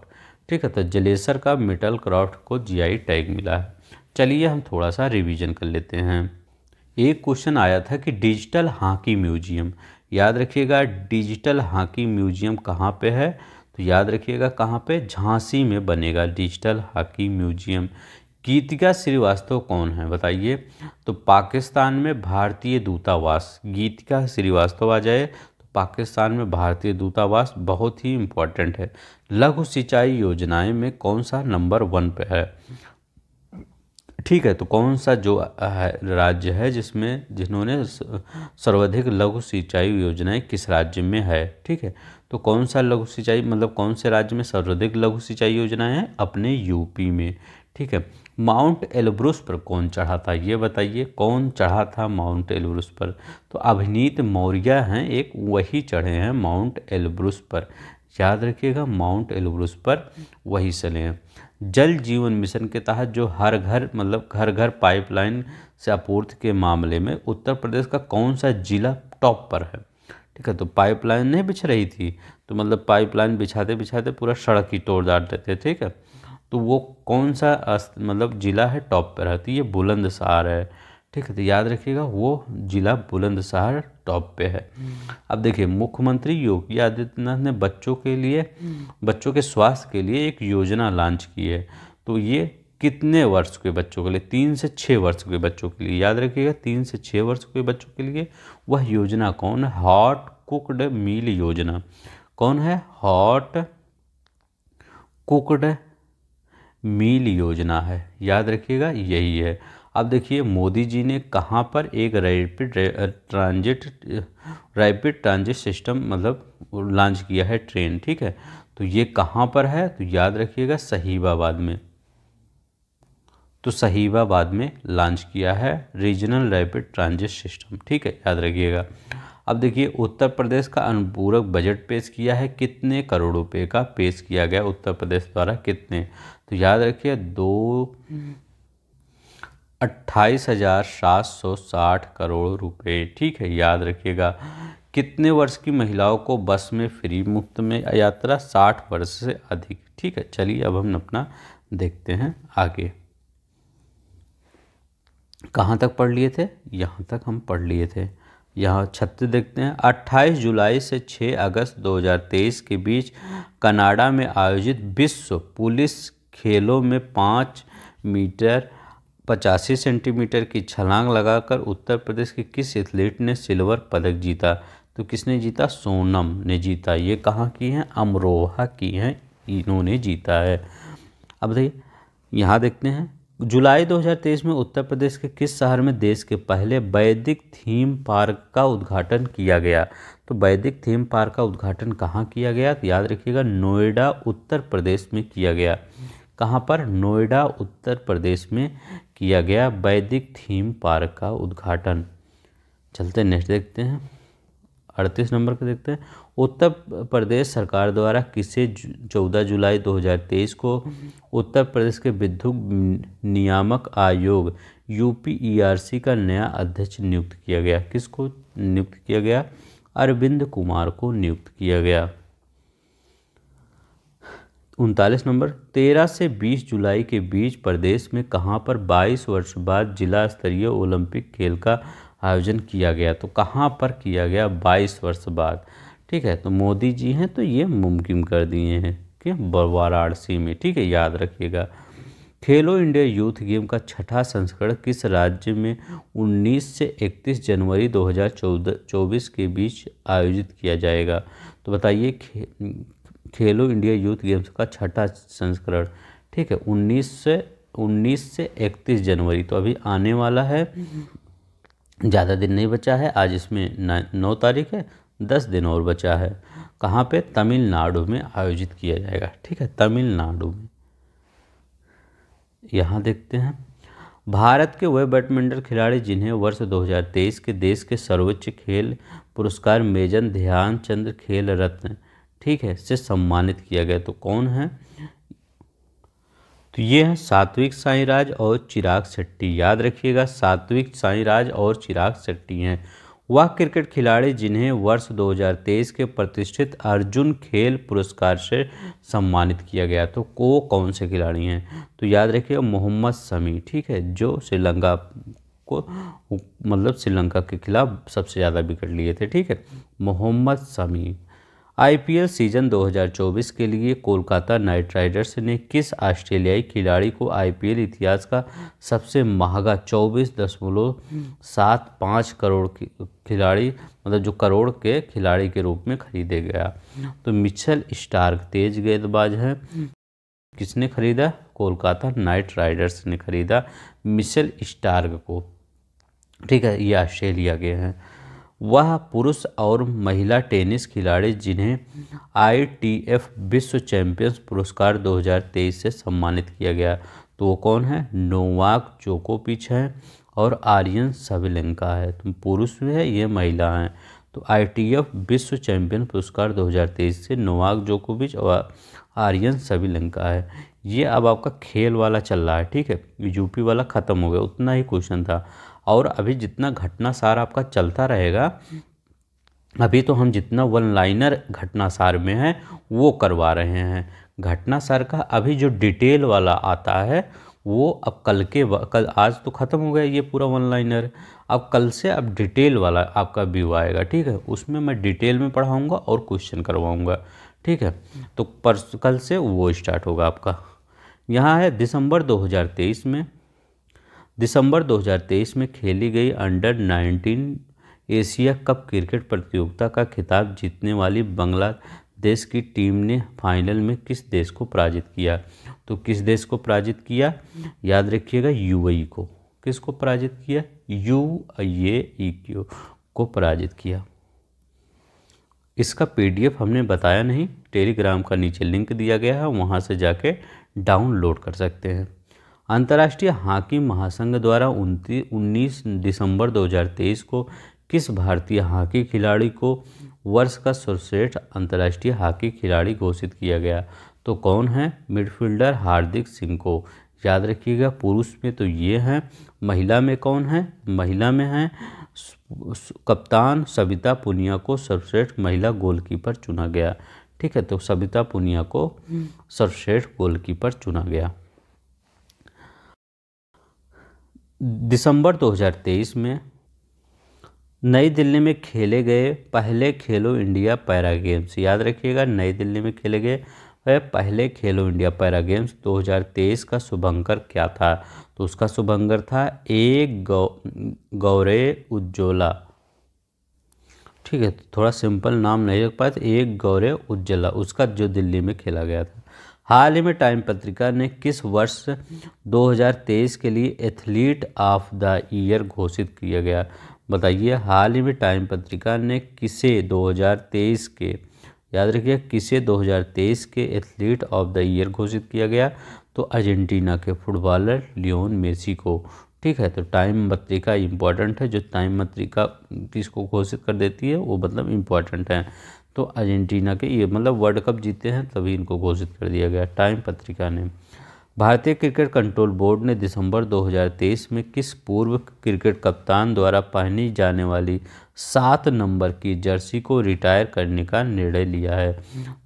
ठीक है। तो जलेसर का मेटल क्राफ्ट को GI टैग मिला है। चलिए हम थोड़ा सा रिवीजन कर लेते हैं। एक क्वेश्चन आया था कि डिजिटल हॉकी म्यूजियम, याद रखिएगा डिजिटल हॉकी म्यूजियम कहाँ पे है, तो याद रखिएगा कहाँ पे, झांसी में बनेगा डिजिटल हॉकी म्यूजियम। गीतिका श्रीवास्तव कौन है बताइए, तो पाकिस्तान में भारतीय दूतावास, गीतिका श्रीवास्तव आ जाए तो पाकिस्तान में भारतीय दूतावास बहुत ही इम्पोर्टेंट है। लघु सिंचाई योजनाएं में कौन सा नंबर 1 पे है, ठीक है। तो कौन सा जो राज्य है जिन्होंने सर्वाधिक लघु सिंचाई योजनाएं किस राज्य में है, ठीक है। तो कौन सा लघु सिंचाई मतलब कौन से राज्य में सर्वाधिक लघु सिंचाई योजनाएं हैं, अपने UP में, ठीक है। माउंट एलब्रूस पर कौन चढ़ा था, ये बताइए कौन चढ़ा था माउंट एलब्रूस पर, तो अभिनीत मौर्य हैं एक, वही चढ़े हैं माउंट एलब्रूस पर, याद रखिएगा माउंट एलब्रूस पर वही चले हैं। जल जीवन मिशन के तहत जो हर घर मतलब घर घर पाइपलाइन से आपूर्ति के मामले में उत्तर प्रदेश का कौन सा जिला टॉप पर है, ठीक है। तो पाइपलाइन नहीं बिछ रही थी, तो मतलब पाइपलाइन बिछाते बिछाते पूरा सड़क ही तोड़ डालते थे, ठीक है। तो वो कौन सा मतलब जिला है टॉप पर है, तो ये बुलंदशहर है, ठीक है, तो याद रखिएगा वो जिला बुलंदशहर टॉप पे है। अब देखिए, मुख्यमंत्री योगी आदित्यनाथ ने बच्चों के स्वास्थ्य के लिए एक योजना लॉन्च की है। तो ये कितने वर्ष के बच्चों के लिए? 3 से 6 वर्ष के बच्चों के लिए, याद रखिएगा 3 से 6 वर्ष के बच्चों के लिए। वह योजना कौन है? हॉट कुक्ड मील योजना। कौन है? हॉट कुक्ड मील योजना है, याद रखिएगा यही है। अब देखिए, मोदी जी ने कहाँ पर एक रैपिड ट्रांजिट सिस्टम मतलब लॉन्च किया है, ट्रेन, ठीक है। तो ये कहाँ पर है? तो याद रखिएगा सहीबाबाद में। तो सहीबाबाद में लॉन्च किया है रीजनल रैपिड ट्रांजिट सिस्टम, ठीक है, याद रखिएगा। अब देखिए, उत्तर प्रदेश का अनुपूरक बजट पेश किया है, कितने करोड़ रुपए का पेश किया गया उत्तर प्रदेश द्वारा? कितने? तो याद रखिए 28,760 करोड़ रुपए, ठीक है, याद रखिएगा। कितने वर्ष की महिलाओं को बस में फ्री मुफ्त में यात्रा? 60 वर्ष से अधिक, ठीक है। चलिए अब हम अपना देखते हैं आगे। कहाँ तक पढ़ लिए थे? यहाँ तक हम पढ़ लिए थे। यहाँ 36 देखते हैं। 28 जुलाई से 6 अगस्त 2023 के बीच कनाडा में आयोजित विश्व पुलिस खेलों में 5 मीटर 85 सेंटीमीटर की छलांग लगाकर उत्तर प्रदेश के किस एथलीट ने सिल्वर पदक जीता? तो किसने जीता? सोनम ने जीता। ये कहाँ की हैं? अमरोहा की हैं, इन्होंने जीता है। अब देखिए, यहाँ देखते हैं, जुलाई 2023 में उत्तर प्रदेश के किस शहर में देश के पहले वैदिक थीम पार्क का उद्घाटन किया गया? तो वैदिक थीम पार्क का उद्घाटन कहाँ किया गया? तो याद रखिएगा नोएडा उत्तर प्रदेश में किया गया। कहाँ पर? नोएडा उत्तर प्रदेश में किया गया वैदिक थीम पार्क का उद्घाटन। चलते नेक्स्ट देखते हैं, 38 नंबर को देखते हैं। उत्तर प्रदेश सरकार द्वारा किसे 14 जुलाई 2023 को उत्तर प्रदेश के विद्युत नियामक आयोग UPERC का नया अध्यक्ष नियुक्त किया गया? किसको नियुक्त किया गया? अरविंद कुमार को नियुक्त किया गया। 39 नंबर, 13 से 20 जुलाई के बीच प्रदेश में कहाँ पर 22 वर्ष बाद जिला स्तरीय ओलंपिक खेल का आयोजन किया गया? तो कहाँ पर किया गया 22 वर्ष बाद? ठीक है, तो मोदी जी हैं तो ये मुमकिन कर दिए हैं कि वाराणसी में, ठीक है, याद रखिएगा। खेलो इंडिया यूथ गेम का छठा संस्करण किस राज्य में 19 से 31 जनवरी 2024 के बीच आयोजित किया जाएगा? तो बताइए, खेलो इंडिया यूथ गेम्स का छठा संस्करण, ठीक है, 19 से 31 जनवरी, तो अभी आने वाला है, ज़्यादा दिन नहीं बचा है। आज इसमें 9 तारीख है, 10 दिन और बचा है। कहाँ पे? तमिलनाडु में आयोजित किया जाएगा, ठीक है, तमिलनाडु में। यहाँ देखते हैं, भारत के वह बैडमिंटन खिलाड़ी जिन्हें वर्ष 2023 के देश के सर्वोच्च खेल पुरस्कार मेजर ध्यानचंद खेल रत्न, ठीक है, से सम्मानित किया गया, तो कौन है? तो ये हैं सात्विक साईराज और चिराग शेट्टी, याद रखिएगा सात्विक साईराज और चिराग शेट्टी हैं। वह क्रिकेट खिलाड़ी जिन्हें वर्ष 2023 के प्रतिष्ठित अर्जुन खेल पुरस्कार से सम्मानित किया गया, तो वो कौन से खिलाड़ी हैं? तो याद रखिएगा मोहम्मद शमी, ठीक है, जो श्रीलंका को मतलब श्रीलंका के खिलाफ सबसे ज़्यादा विकेट लिए थे, ठीक है, मोहम्मद शमी। IPL सीजन 2024 के लिए कोलकाता नाइट राइडर्स ने किस ऑस्ट्रेलियाई खिलाड़ी को IPL इतिहास का सबसे महंगा 24.75 करोड़ खिलाड़ी मतलब जो करोड़ के खिलाड़ी के रूप में खरीदे गया? तो मिचेल स्टार्क तेज गेंदबाज हैं। किसने खरीदा? कोलकाता नाइट राइडर्स ने खरीदा मिचेल स्टार्क को, ठीक है, ये ऑस्ट्रेलिया के हैं। वह पुरुष और महिला टेनिस खिलाड़ी जिन्हें ITF विश्व चैंपियंस पुरस्कार 2023 से सम्मानित किया गया, तो वो कौन है? नोवाक जोकोविच है और आर्यन सबिलेंका है। तो पुरुष भी है, ये महिला हैं। तो ITF विश्व चैंपियन पुरस्कार 2023 से नोवाक जोकोविच और आर्यन सबिलेंका है। ये अब आपका खेल वाला चल रहा है, ठीक है, यूपी वाला ख़त्म हो गया, उतना ही क्वेश्चन था। और अभी जितना घटनासार आपका चलता रहेगा, अभी तो हम जितना वन लाइनर घटनासार में है वो करवा रहे हैं। घटनासार का अभी जो डिटेल वाला आता है वो अब कल आज तो ख़त्म हो गया ये पूरा वन लाइनर, अब कल से अब डिटेल वाला आपका व्यू आएगा, ठीक है। उसमें मैं डिटेल में पढ़ाऊँगा और क्वेश्चन करवाऊँगा, ठीक है। तो कल से वो स्टार्ट होगा आपका। यहाँ है दिसंबर 2023 में खेली गई अंडर-19 एशिया कप क्रिकेट प्रतियोगिता का खिताब जीतने वाली बांग्लादेश की टीम ने फाइनल में किस देश को पराजित किया। तो किस देश को पराजित किया, याद रखिएगा यूएई को। किसको पराजित किया, यूएई को पराजित किया। इसका पीडीएफ हमने बताया नहीं, टेलीग्राम का नीचे लिंक दिया गया है, वहाँ से जाके डाउनलोड कर सकते हैं। अंतर्राष्ट्रीय हॉकी महासंघ द्वारा 19 दिसंबर 2023 को किस भारतीय हॉकी खिलाड़ी को वर्ष का सर्वश्रेष्ठ अंतर्राष्ट्रीय हॉकी खिलाड़ी घोषित किया गया। तो कौन है, मिडफील्डर हार्दिक सिंह को। याद रखिएगा पुरुष में तो ये हैं, महिला में कौन है, महिला में है कप्तान सविता पुनिया को सर्वश्रेष्ठ महिला गोलकीपर चुना गया, ठीक है। तो सविता पुनिया को सर्वश्रेष्ठ गोलकीपर चुना गया। दिसंबर 2023 में नई दिल्ली में खेले गए पहले खेलो इंडिया पैरा गेम्स। याद रखिएगा नई दिल्ली में खेले गए पहले खेलो इंडिया पैरा गेम्स 2023 का शुभंकर क्या था। तो उसका शुभंकर था एक गौरे उज्ज्वला, ठीक है। थोड़ा सिंपल नाम नहीं रख पाए, तो एक गौरे उज्ज्वला उसका जो दिल्ली में खेला गया था। हाल ही में टाइम पत्रिका ने किस वर्ष 2023 के लिए एथलीट ऑफ द ईयर घोषित किया गया। बताइए, हाल ही में टाइम पत्रिका ने किसे 2023 के, याद रखिए किसे 2023 के एथलीट ऑफ द ईयर घोषित किया गया। तो अर्जेंटीना के फुटबॉलर लियोन मेसी को, ठीक है। तो टाइम पत्रिका इम्पॉर्टेंट है, जो टाइम पत्रिका किसको घोषित कर देती है वो मतलब इम्पॉर्टेंट है। तो अर्जेंटीना के, ये मतलब वर्ल्ड कप जीते हैं तभी इनको घोषित कर दिया गया टाइम पत्रिका ने। भारतीय क्रिकेट कंट्रोल बोर्ड ने दिसंबर 2023 में किस पूर्व क्रिकेट कप्तान द्वारा पहनी जाने वाली 7 नंबर की जर्सी को रिटायर करने का निर्णय लिया है।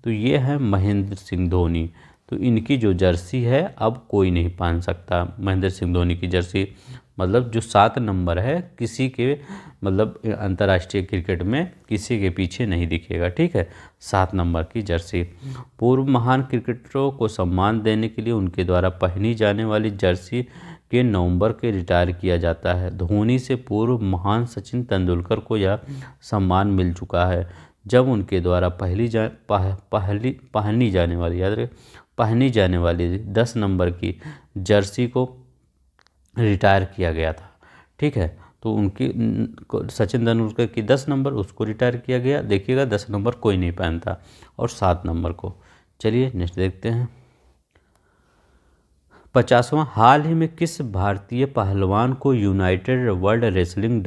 तो ये है महेंद्र सिंह धोनी। तो इनकी जो जर्सी है अब कोई नहीं पहन सकता, महेंद्र सिंह धोनी की जर्सी, मतलब जो 7 नंबर है किसी के, मतलब अंतर्राष्ट्रीय क्रिकेट में किसी के पीछे नहीं दिखेगा, ठीक है। 7 नंबर की जर्सी। पूर्व महान क्रिकेटरों को सम्मान देने के लिए उनके द्वारा पहनी जाने वाली जर्सी के नवंबर के रिटायर किया जाता है। धोनी से पूर्व महान सचिन तेंदुलकर को यह सम्मान मिल चुका है, जब उनके द्वारा पहनी जाने वाली, याद रखें, पहनी जाने वाली 10 नंबर की जर्सी को रिटायर किया गया था, ठीक है। तो उनकी सचिन तेंदुलकर की 10 नंबर उसको रिटायर किया गया। देखिएगा 10 नंबर कोई नहीं पहनता और 7 नंबर को। चलिए नेक्स्ट देखते हैं। 50वां, हाल ही में किस भारतीय पहलवान को United world wrestling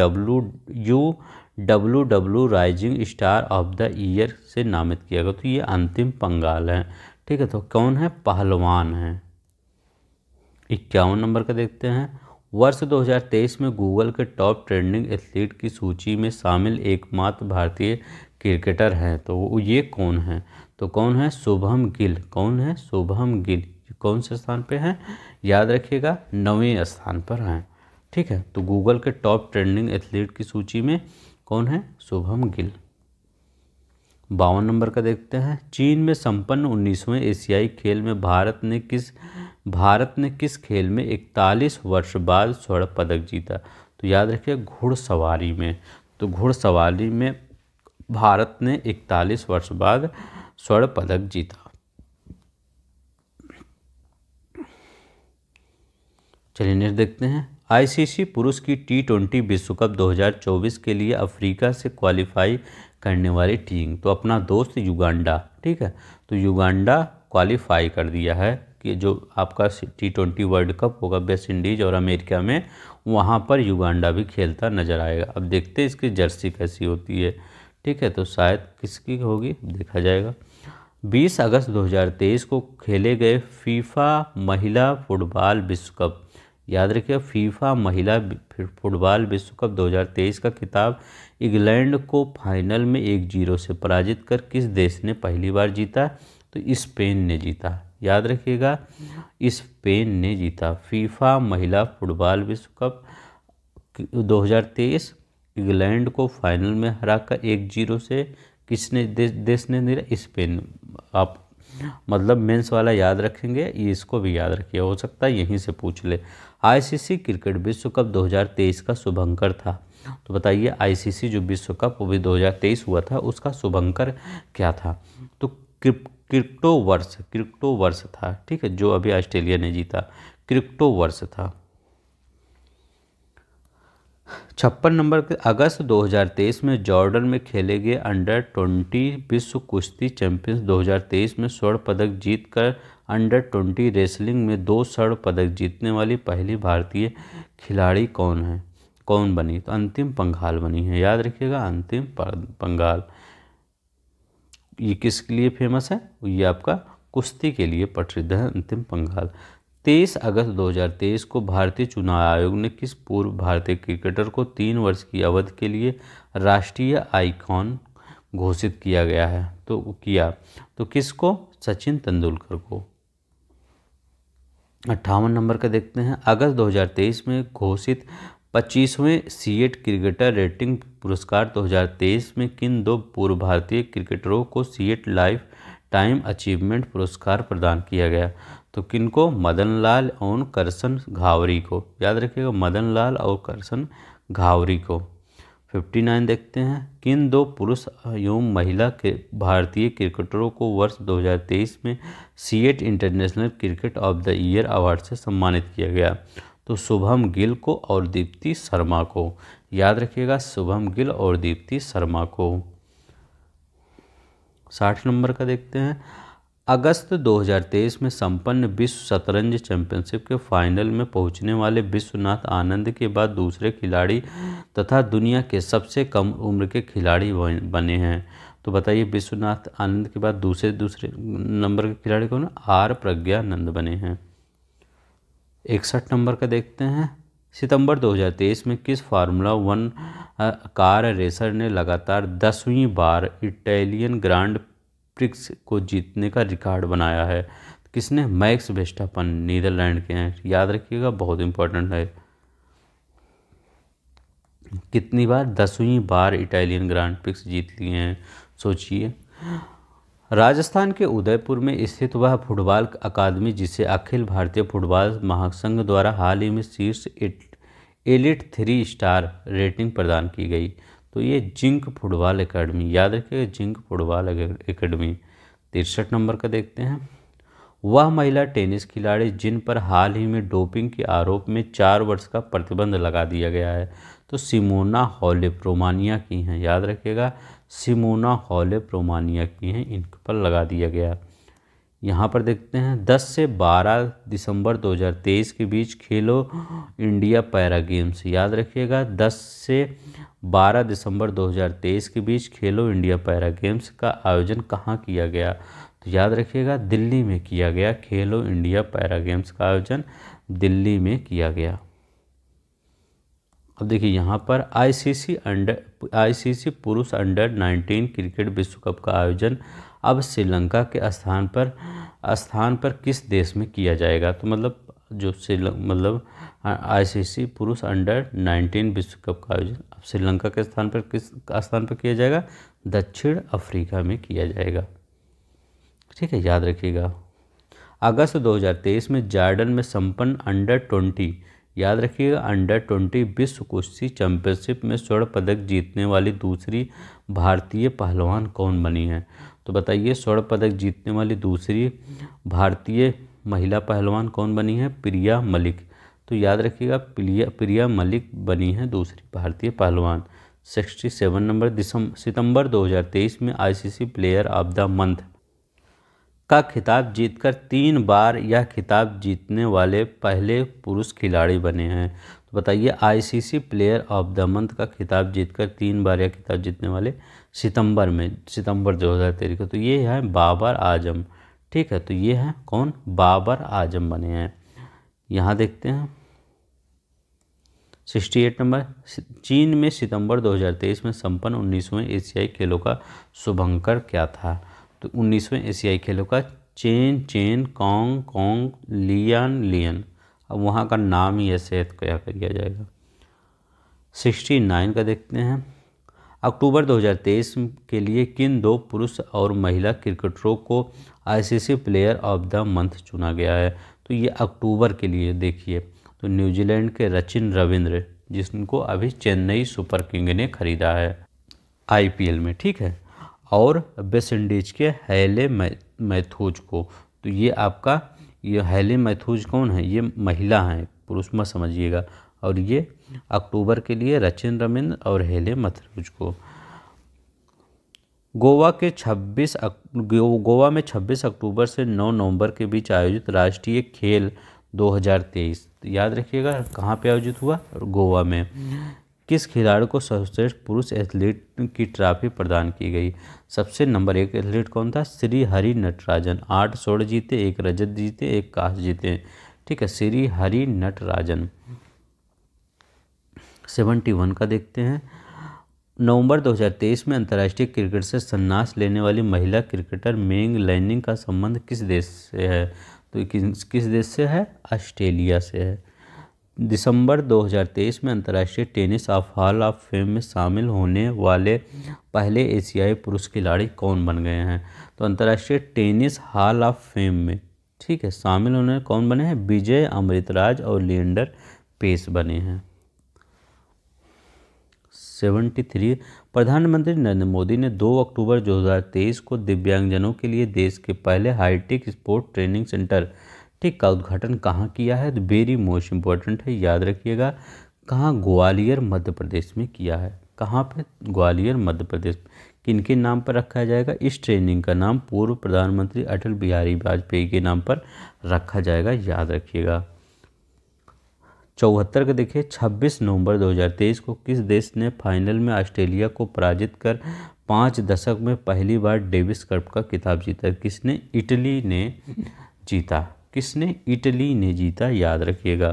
WW rising star of the year से नामित किया गया। तो ये अंतिम पंगाल है, ठीक है। तो कौन है, पहलवान है। 51 नंबर का देखते हैं। वर्ष 2023 में गूगल के टॉप ट्रेंडिंग एथलीट की सूची में शामिल एकमात्र भारतीय क्रिकेटर हैं। तो ये कौन है, तो कौन है, शुभम गिल। कौन है, शुभम गिल। कौन से स्थान पे हैं, याद रखिएगा 9वें स्थान पर हैं, ठीक है। तो गूगल के टॉप ट्रेंडिंग एथलीट की सूची में कौन है, शुभम गिल। 52 नंबर का देखते हैं। चीन में संपन्न 19वें एशियाई खेल में भारत ने किस खेल में 41 वर्ष बाद स्वर्ण पदक जीता। तो याद रखिए घुड़सवारी में। तो घुड़सवारी में भारत ने 41 वर्ष बाद स्वर्ण पदक जीता। चलिए नेक्स्ट देखते हैं। आईसीसी पुरुष की T20 विश्व कप 2024 के लिए अफ्रीका से क्वालिफाई करने वाली टीम, तो अपना दोस्त युगांडा, ठीक है। तो युगांडा क्वालिफाई कर दिया है कि जो आपका T20 वर्ल्ड कप होगा वेस्ट इंडीज़ और अमेरिका में, वहाँ पर युगांडा भी खेलता नज़र आएगा। अब देखते हैं इसकी जर्सी कैसी होती है, ठीक है। तो शायद किसकी होगी देखा जाएगा। 20 अगस्त 2023 को खेले गए फीफा महिला फुटबॉल विश्व कप, याद रखिए फीफा महिला फुटबॉल विश्व कप 2023 का खिताब इंग्लैंड को फाइनल में 1-0 से पराजित कर किस देश ने पहली बार जीता। तो स्पेन ने जीता, याद रखिएगा। स्पेन ने जीता। फीफा महिला फुटबॉल विश्व कप 2023 इंग्लैंड को फाइनल में हराकर 1-0 से किसने देश ने दिया? स्पेन। आप मतलब मेंस वाला याद रखेंगे, इसको भी याद रखिए, हो सकता है यहीं से पूछ ले। आईसीसी क्रिकेट विश्व कप 2023 का शुभंकर था। तो बताइए आईसीसी जो विश्व कप वो भी 2023 हुआ था, उसका शुभंकर क्या था? तो क्रिप्टो वर्ष था, ठीक है, जो अभी ऑस्ट्रेलिया ने जीता, क्रिप्टो वर्ष था। 56 नंबर के अगस्त 2023 में जॉर्डन में खेले गए अंडर-20 विश्व कुश्ती चैंपियंस 2023 में स्वर्ण पदक जीतकर अंडर-20 रेसलिंग में 2 स्वर्ण पदक जीतने वाली पहली भारतीय खिलाड़ी कौन बनी? तो अंतिम पंघाल बनी है, याद रखिएगा, अंतिम पंघाल। ये किसके लिए फेमस है? ये आपका कुश्ती के लिए प्रसिद्ध है, अंतिम पंघाल। 23 अगस्त 2023 को भारतीय चुनाव आयोग ने किस पूर्व भारतीय क्रिकेटर को 3 वर्ष की अवधि के लिए राष्ट्रीय आइकॉन घोषित किया गया है? तो किसको? सचिन तेंदुलकर को। 58 नंबर का देखते हैं। अगस्त 2023 में घोषित 25वें सीएट क्रिकेटर रेटिंग पुरस्कार 2023 में किन 2 पूर्व भारतीय क्रिकेटरों को सीएट लाइफ टाइम अचीवमेंट पुरस्कार प्रदान किया गया? तो किनको? मदन लाल और करसन घावरी को, याद रखिएगा, मदन लाल और करसन घावरी को। 59 देखते हैं। किन 2 पुरुष एवं महिला के भारतीय क्रिकेटरों को वर्ष 2023 में CEAT international cricket of the year award से सम्मानित किया गया? तो शुभम गिल को और दीप्ति शर्मा को, याद रखिएगा, शुभम गिल और दीप्ति शर्मा को। 60 नंबर का देखते हैं। अगस्त 2023 में संपन्न विश्व शतरंज चैंपियनशिप के फाइनल में पहुंचने वाले विश्वनाथ आनंद के बाद दूसरे खिलाड़ी तथा दुनिया के सबसे कम उम्र के खिलाड़ी बने हैं। तो बताइए विश्वनाथ आनंद के बाद दूसरे नंबर के खिलाड़ी कौन? आर प्रज्ञानंद बने हैं। 61 नंबर का देखते हैं। सितंबर 2023 में किस फार्मूला 1 कार रेसर ने लगातार 10वीं बार इटालियन ग्रांड प्रिक्स को जीतने का रिकॉर्ड बनाया है? किसने? मैक्स वेस्टापन, नीदरलैंड के हैं, याद रखिएगा, बहुत इंपॉर्टेंट है। कितनी बार? 10वीं बार इटालियन ग्रांड प्रिक्स जीत लिए हैं, सोचिए। राजस्थान के उदयपुर में स्थित वह फुटबॉल अकादमी जिसे अखिल भारतीय फुटबॉल महासंघ द्वारा हाल ही में शीर्ष एलिट 3 स्टार रेटिंग प्रदान की गई, तो ये जिंक फुटबॉल एकेडमी, याद रखिएगा, जिंक फुटबॉल एकेडमी। 63 नंबर का देखते हैं। वह महिला टेनिस खिलाड़ी जिन पर हाल ही में डोपिंग के आरोप में 4 वर्ष का प्रतिबंध लगा दिया गया है? तो सिमोना हालेप रोमानिया की हैं, याद रखिएगा, सिमोना हालेप रोमानिया की हैं, इन पर लगा दिया गया। यहाँ पर देखते हैं 10 से 12 दिसंबर 2023 के बीच खेलो इंडिया पैरा गेम्स, याद रखिएगा, 10 से 12 दिसंबर 2023 के बीच खेलो इंडिया पैरा गेम्स का आयोजन कहाँ किया गया? तो याद रखिएगा, दिल्ली में किया गया। खेलो इंडिया पैरा गेम्स का आयोजन दिल्ली में किया गया। अब देखिए यहाँ पर आईसीसी पुरुष अंडर-19 क्रिकेट विश्व कप का आयोजन अब श्रीलंका के स्थान पर किस देश में किया जाएगा? तो मतलब आईसीसी पुरुष अंडर-19 विश्व कप का आयोजन अब श्रीलंका के स्थान पर किस स्थान पर किया जाएगा? दक्षिण अफ्रीका में किया जाएगा, ठीक है, याद रखिएगा। अगस्त 2023 में जॉर्डन में संपन्न अंडर-20, याद रखिएगा, अंडर-20 विश्व कुश्ती चैंपियनशिप में स्वर्ण पदक जीतने वाली दूसरी भारतीय पहलवान कौन बनी है? तो बताइए स्वर्ण पदक जीतने वाली दूसरी भारतीय महिला पहलवान कौन बनी है? प्रिया मलिक। तो याद रखिएगा, प्रिया मलिक बनी है दूसरी भारतीय पहलवान। 67 नंबर। सितंबर 2023 में ICC player of the month का खिताब जीतकर 3 बार यह खिताब जीतने वाले पहले पुरुष खिलाड़ी बने हैं। तो बताइए ICC player of the month का खिताब जीतकर 3 बार यह खिताब जीतने वाले सितंबर 2023 को, तो ये है बाबर आजम, ठीक है, तो ये है कौन? बाबर आजम बने हैं। यहाँ देखते हैं 68 नंबर। चीन में सितंबर 2023 में संपन्न 19वें एशियाई खेलों का शुभंकर क्या था? तो 19वें एशियाई खेलों का चेन चेन, कॉन्ग कॉन्ग, लियन लियन। अब वहाँ का नाम ही ऐसे है तो क्या किया जाएगा। 69 का देखते हैं। अक्टूबर 2023 के लिए किन दो पुरुष और महिला क्रिकेटरों को ICC player of the month चुना गया है। तो ये अक्टूबर के लिए देखिए, तो न्यूजीलैंड के सचिन रविंद्र, जिनको अभी चेन्नई सुपर किंग ने खरीदा है आईपीएल में, ठीक है, और वेस्ट इंडीज के हैले मैथ्यूज को। तो ये आपका ये हैले मैथ्यूज कौन है, ये महिला हैं, पुरुष मत समझिएगा। और ये अक्टूबर के लिए सचिन रविंद्र और हैले मैथ्यूज को। गोवा में 26 अक्टूबर से 9 नवंबर के बीच आयोजित राष्ट्रीय खेल 2023, याद रखिएगा कहाँ पे आयोजित हुआ, गोवा में। किस खिलाड़ी को सर्वश्रेष्ठ पुरुष एथलीट की ट्रॉफी प्रदान की गई। सबसे नंबर 1 एथलीट कौन था, श्री हरि नटराजन। 8 स्वर्ण जीते, 1 रजत जीते, 1 कांस्य जीते, ठीक है, श्री हरि नटराजन। 71 का देखते हैं। नवंबर 2023 में अंतर्राष्ट्रीय क्रिकेट से संन्यास लेने वाली महिला क्रिकेटर मेंग लैनिंग का संबंध किस देश से है। तो किस देश से है, ऑस्ट्रेलिया से है। दिसंबर 2023 में अंतर्राष्ट्रीय टेनिस हॉल ऑफ फेम में शामिल होने वाले पहले एशियाई पुरुष खिलाड़ी कौन बन गए हैं। तो अंतर्राष्ट्रीय टेनिस हॉल ऑफ फेम में, ठीक है, शामिल होने कौन बने हैं, विजय अमृतराज और लिएंडर पेस बने हैं। 73 प्रधानमंत्री नरेंद्र मोदी ने 2 अक्टूबर 2023 को दिव्यांगजनों के लिए देश के पहले हाईटेक स्पोर्ट ट्रेनिंग सेंटर, ठीक, का उद्घाटन कहाँ किया है। तो वेरी मोस्ट इम्पोर्टेंट है, याद रखिएगा। कहाँ, ग्वालियर मध्य प्रदेश में किया है। कहाँ पे, ग्वालियर मध्य प्रदेश। किनके नाम पर रखा जाएगा, इस ट्रेनिंग का नाम पूर्व प्रधानमंत्री अटल बिहारी वाजपेयी के नाम पर रखा जाएगा, याद रखिएगा। 74 का देखिए। 26 नवंबर 2023 को किस देश ने फाइनल में ऑस्ट्रेलिया को पराजित कर 5 दशक में पहली बार डेविस कप का खिताब जीता। किसने, इटली ने जीता। किसने, इटली ने जीता, याद रखिएगा।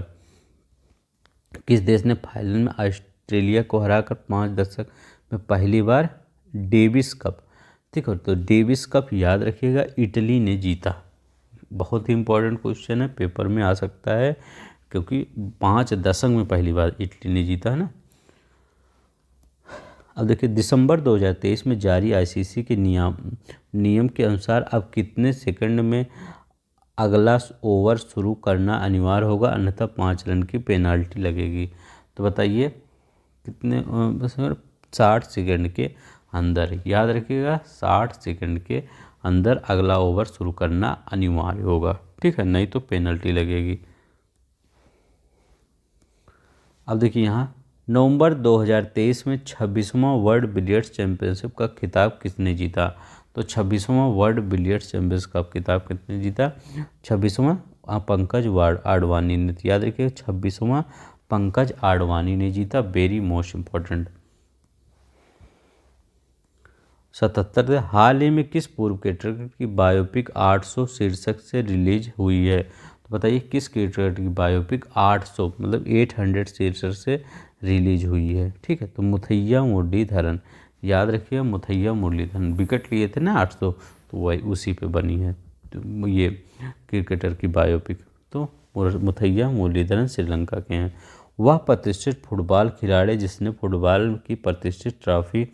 किस देश ने फाइनल में ऑस्ट्रेलिया को हराकर 5 दशक में पहली बार डेविस कप, ठीक है, तो डेविस कप याद रखिएगा, इटली ने जीता। बहुत ही इंपॉर्टेंट क्वेश्चन है, पेपर में आ सकता है, क्योंकि 5 दशक में पहली बार इटली ने जीता है ना। अब देखिए, दिसंबर 2023 में जारी आईसीसी के नियम के अनुसार अब कितने सेकंड में अगला ओवर शुरू करना अनिवार्य होगा, अन्यथा 5 रन की पेनाल्टी लगेगी। तो बताइए कितने, बस 60 सेकंड के अंदर, याद रखिएगा, 60 सेकंड के अंदर अगला ओवर शुरू करना अनिवार्य होगा, ठीक है, नहीं तो पेनल्टी लगेगी। अब देखिए यहाँ, नवंबर 2023 में 26वां वर्ल्ड बिलियर्ड्स चैंपियनशिप का खिताब किसने जीता। तो 26वां वर्ल्ड बिलियर्ड्स चैंपियनशिप का खिताब किसने जीता, 26वां पंकज आडवाणी ने, याद रखिए 26वां पंकज आडवाणी ने जीता, वेरी मोस्ट इम्पोर्टेंट। 77 हाल ही में किस पूर्व क्रिकेटर की बायोपिक 800 शीर्षक से रिलीज हुई है। तो बताइए किस क्रिकेटर की बायोपिक 800 मतलब 800 शीर्षक से रिलीज हुई है, ठीक है, तो मुथैया मुरलीधरन, याद रखिए मुथैया मुरलीधरन, विकेट लिए थे ना 800, तो वही उसी पे बनी है तो ये क्रिकेटर की बायोपिक। तो मुथैया मुरलीधरन श्रीलंका के हैं। वह प्रतिष्ठित फुटबॉल खिलाड़ी जिसने फुटबॉल की प्रतिष्ठित ट्रॉफी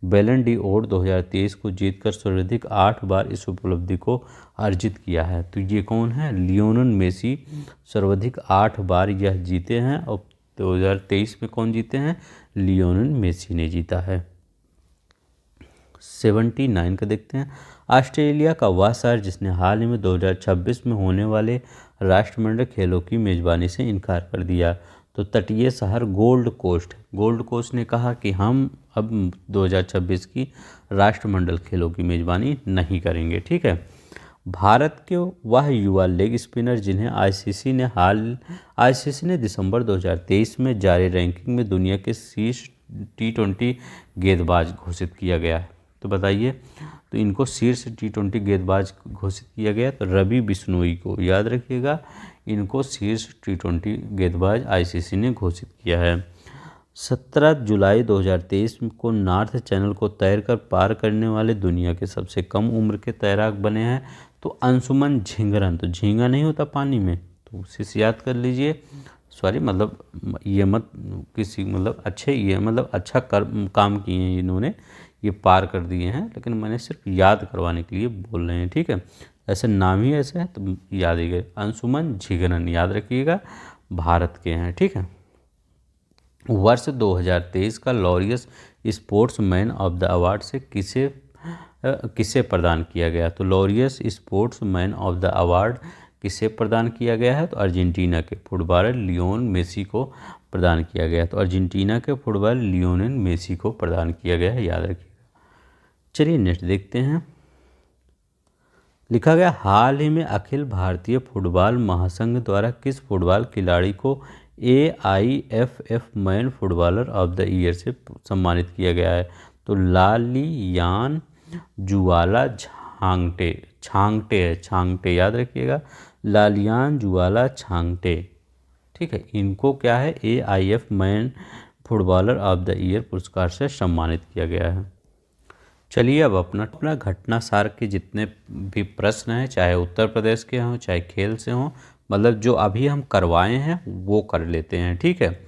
बैलन डी ओर 2023 को जीतकर सर्वाधिक 8 बार इस उपलब्धि को अर्जित किया है। तो ये कौन है, लियोनेल मेसी सर्वाधिक 8 बार यह जीते हैं, और 2023 में कौन जीते हैं, लियोनेल मेसी ने जीता है। 79 का देखते हैं। ऑस्ट्रेलिया का वह शहर जिसने हाल ही में 2026 में होने वाले राष्ट्रमंडल खेलों की मेज़बानी से इनकार कर दिया। तो तटीय शहर गोल्ड कोस्ट ने कहा कि हम अब 2026 की राष्ट्रमंडल खेलों की मेज़बानी नहीं करेंगे, ठीक है। भारत के वह युवा लेग स्पिनर जिन्हें आईसीसी ने दिसंबर 2023 में जारी रैंकिंग में दुनिया के शीर्ष T20 गेंदबाज घोषित किया गया है। तो बताइए, तो इनको शीर्ष T20 गेंदबाज घोषित किया गया, तो रवि बिश्नोई को, याद रखिएगा, इनको शीर्ष T20 गेंदबाज आईसीसी ने घोषित किया है। 17 जुलाई 2023 को नॉर्थ चैनल को तैरकर पार करने वाले दुनिया के सबसे कम उम्र के तैराक बने हैं। तो अंशुमन झिंगरन, तो झींगा नहीं होता पानी में, तो उसे से याद कर लीजिए। सॉरी, मतलब ये मत किसी मतलब अच्छे, ये मतलब अच्छा काम किए हैं इन्होंने, ये पार कर दिए हैं, लेकिन मैंने सिर्फ याद करवाने के लिए बोल रहे हैं, ठीक है। ऐसे नाम ही ऐसे है तो याद ही गए। अंशुमन झिंगरन याद रखिएगा, भारत के हैं, ठीक है। वर्ष 2023 का Laureus sportsman of the award से किसे प्रदान किया गया? तो Laureus sportsman of the award किसे प्रदान किया गया है? तो अर्जेंटीना के फुटबॉलर लियोन मेसी को प्रदान किया गया। तो अर्जेंटीना के फुटबॉलर लियोनेल मेसी को प्रदान किया गया है, याद रखिएगा। चलिए नेक्स्ट देखते हैं। लिखा गया, हाल ही में अखिल भारतीय फुटबॉल महासंघ द्वारा किस फुटबॉल खिलाड़ी को AIFF man footballer of the year से सम्मानित किया गया है? तो लालियान जुवाला छांगटे याद रखिएगा, लालियान जुवाला छांगटे, ठीक है। इनको क्या है, AIF man footballer of the year पुरस्कार से सम्मानित किया गया है। चलिए अब अपना घटना सार के जितने भी प्रश्न हैं, चाहे उत्तर प्रदेश के हों चाहे खेल से हों, मतलब जो अभी हम करवाए हैं वो कर लेते हैं, ठीक है।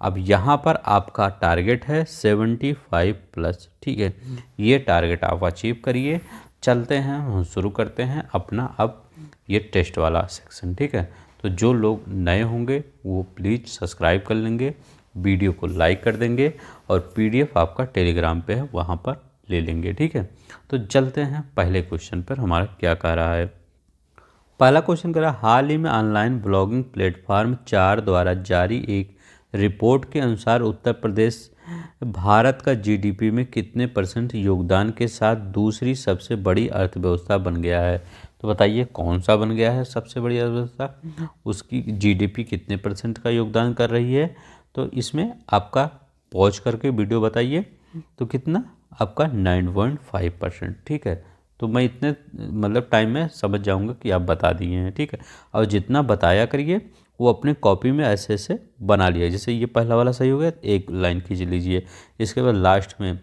अब यहाँ पर आपका टारगेट है 75+, ठीक है। ये टारगेट आप अचीव करिए। चलते हैं, हम शुरू करते हैं अपना अब ये टेस्ट वाला सेक्शन, ठीक है। तो जो लोग नए होंगे वो प्लीज़ सब्सक्राइब कर लेंगे, वीडियो को लाइक कर देंगे, और PDF आपका टेलीग्राम पे है, वहाँ पर ले लेंगे, ठीक है। तो चलते हैं पहले क्वेश्चन पर, हमारा क्या कह रहा है। पहला क्वेश्चन कह रहा है, हाल ही में ऑनलाइन ब्लॉगिंग प्लेटफॉर्म 4 द्वारा जारी एक रिपोर्ट के अनुसार उत्तर प्रदेश भारत का GDP में कितने % योगदान के साथ दूसरी सबसे बड़ी अर्थव्यवस्था बन गया है? तो बताइए कौन सा बन गया है सबसे बड़ी अर्थव्यवस्था, उसकी GDP कितने % का योगदान कर रही है? तो इसमें आपका पॉज करके वीडियो बताइए, तो कितना आपका 9.5%, ठीक है। तो मैं इतने मतलब टाइम में समझ जाऊंगा कि आप बता दिए हैं, ठीक है। और जितना बताया करिए वो अपने कॉपी में ऐसे ऐसे बना लिया, जैसे ये पहला वाला सही हो गया, एक लाइन खींच लीजिए, इसके बाद लास्ट में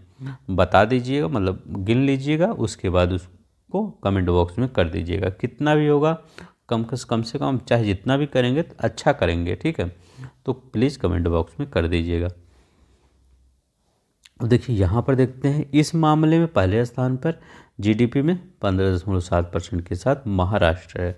बता दीजिएगा, मतलब गिन लीजिएगा, उसके बाद उसको कमेंट बॉक्स में कर दीजिएगा। कितना भी होगा कम से कम चाहे जितना भी करेंगे तो अच्छा करेंगे, ठीक है। तो प्लीज़ कमेंट बॉक्स में कर दीजिएगा। देखिए यहाँ पर देखते हैं, इस मामले में पहले स्थान पर GDP में 15.7% के साथ महाराष्ट्र है।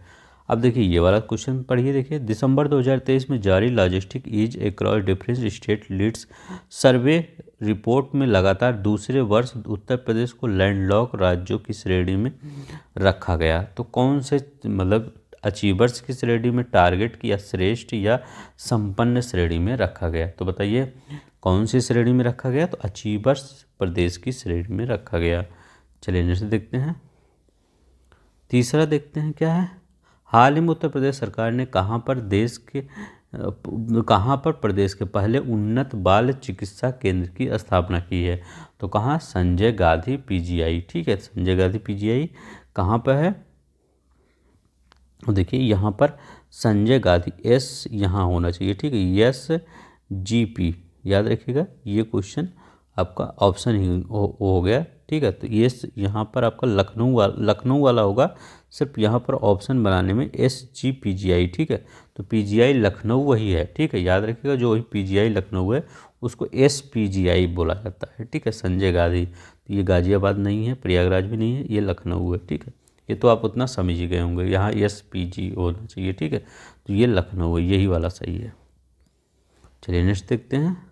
अब देखिए ये वाला क्वेश्चन पढ़िए, देखिए दिसंबर 2023 में जारी logistic ease across different state Leeds survey report में लगातार दूसरे वर्ष उत्तर प्रदेश को लैंडलॉक राज्यों की श्रेणी में रखा गया। तो कौन से मतलब अचीवर्स की श्रेणी में, टारगेट की, या श्रेष्ठ या संपन्न श्रेणी में रखा गया? तो बताइए कौन सी श्रेणी में रखा गया? तो अचीवर्स प्रदेश की श्रेणी में रखा गया। चलिए नेक्स्ट देखते हैं। तीसरा देखते हैं क्या है, हाल ही में उत्तर प्रदेश सरकार ने कहाँ पर प्रदेश के पहले उन्नत बाल चिकित्सा केंद्र की स्थापना की है? तो कहाँ, संजय गांधी PGI, ठीक है। संजय गांधी PGI कहाँ पर है? देखिए यहाँ पर संजय गांधी, S यहाँ होना चाहिए, ठीक है, SGP याद रखिएगा। ये क्वेश्चन आपका ऑप्शन ही हो गया, ठीक है। तो ये यहाँ पर आपका लखनऊ वाला होगा, सिर्फ यहाँ पर ऑप्शन बनाने में SGPGI, ठीक है। तो PGI लखनऊ वही है, ठीक है, याद रखिएगा। जो वही PGI लखनऊ है उसको SPGI बोला जाता है, ठीक है। संजय गांधी, तो ये गाजियाबाद नहीं है, प्रयागराज भी नहीं है, ये लखनऊ है, ठीक है। ये तो आप उतना समझ ही गए होंगे, यहाँ SPG होना चाहिए, ठीक है। तो ये लखनऊ है, यही वाला सही है। चलिए नेक्स्ट देखते हैं।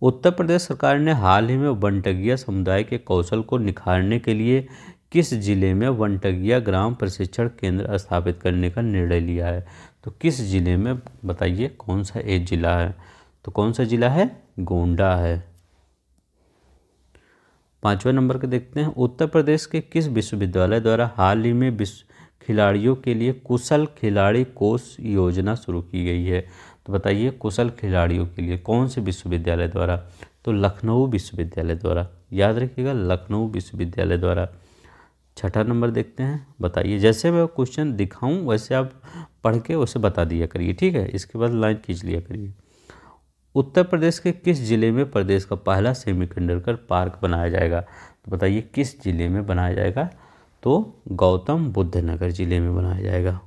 उत्तर प्रदेश सरकार ने हाल ही में वनटगिया समुदाय के कौशल को निखारने के लिए किस जिले में वनटगिया ग्राम प्रशिक्षण केंद्र स्थापित करने का निर्णय लिया है? तो किस जिले में बताइए, कौन सा एक जिला है? तो कौन सा जिला है? गोंडा है। 5वें नंबर के देखते हैं, उत्तर प्रदेश के किस विश्वविद्यालय द्वारा हाल ही में खिलाड़ियों के लिए कुशल खिलाड़ी कोष योजना शुरू की गई है? तो बताइए कुशल खिलाड़ियों के लिए कौन से विश्वविद्यालय द्वारा? तो लखनऊ विश्वविद्यालय द्वारा, याद रखिएगा, लखनऊ विश्वविद्यालय द्वारा। 6ठा नंबर देखते हैं, बताइए, जैसे मैं क्वेश्चन दिखाऊं वैसे आप पढ़ के उसे बता दिया करिए, ठीक है। इसके बाद लाइन खींच लिया करिए। उत्तर प्रदेश के किस जिले में प्रदेश का पहला सेमीकंडक्टर पार्क बनाया जाएगा? तो बताइए किस जिले में बनाया जाएगा? तो गौतम बुद्ध नगर जिले में बनाया जाएगा।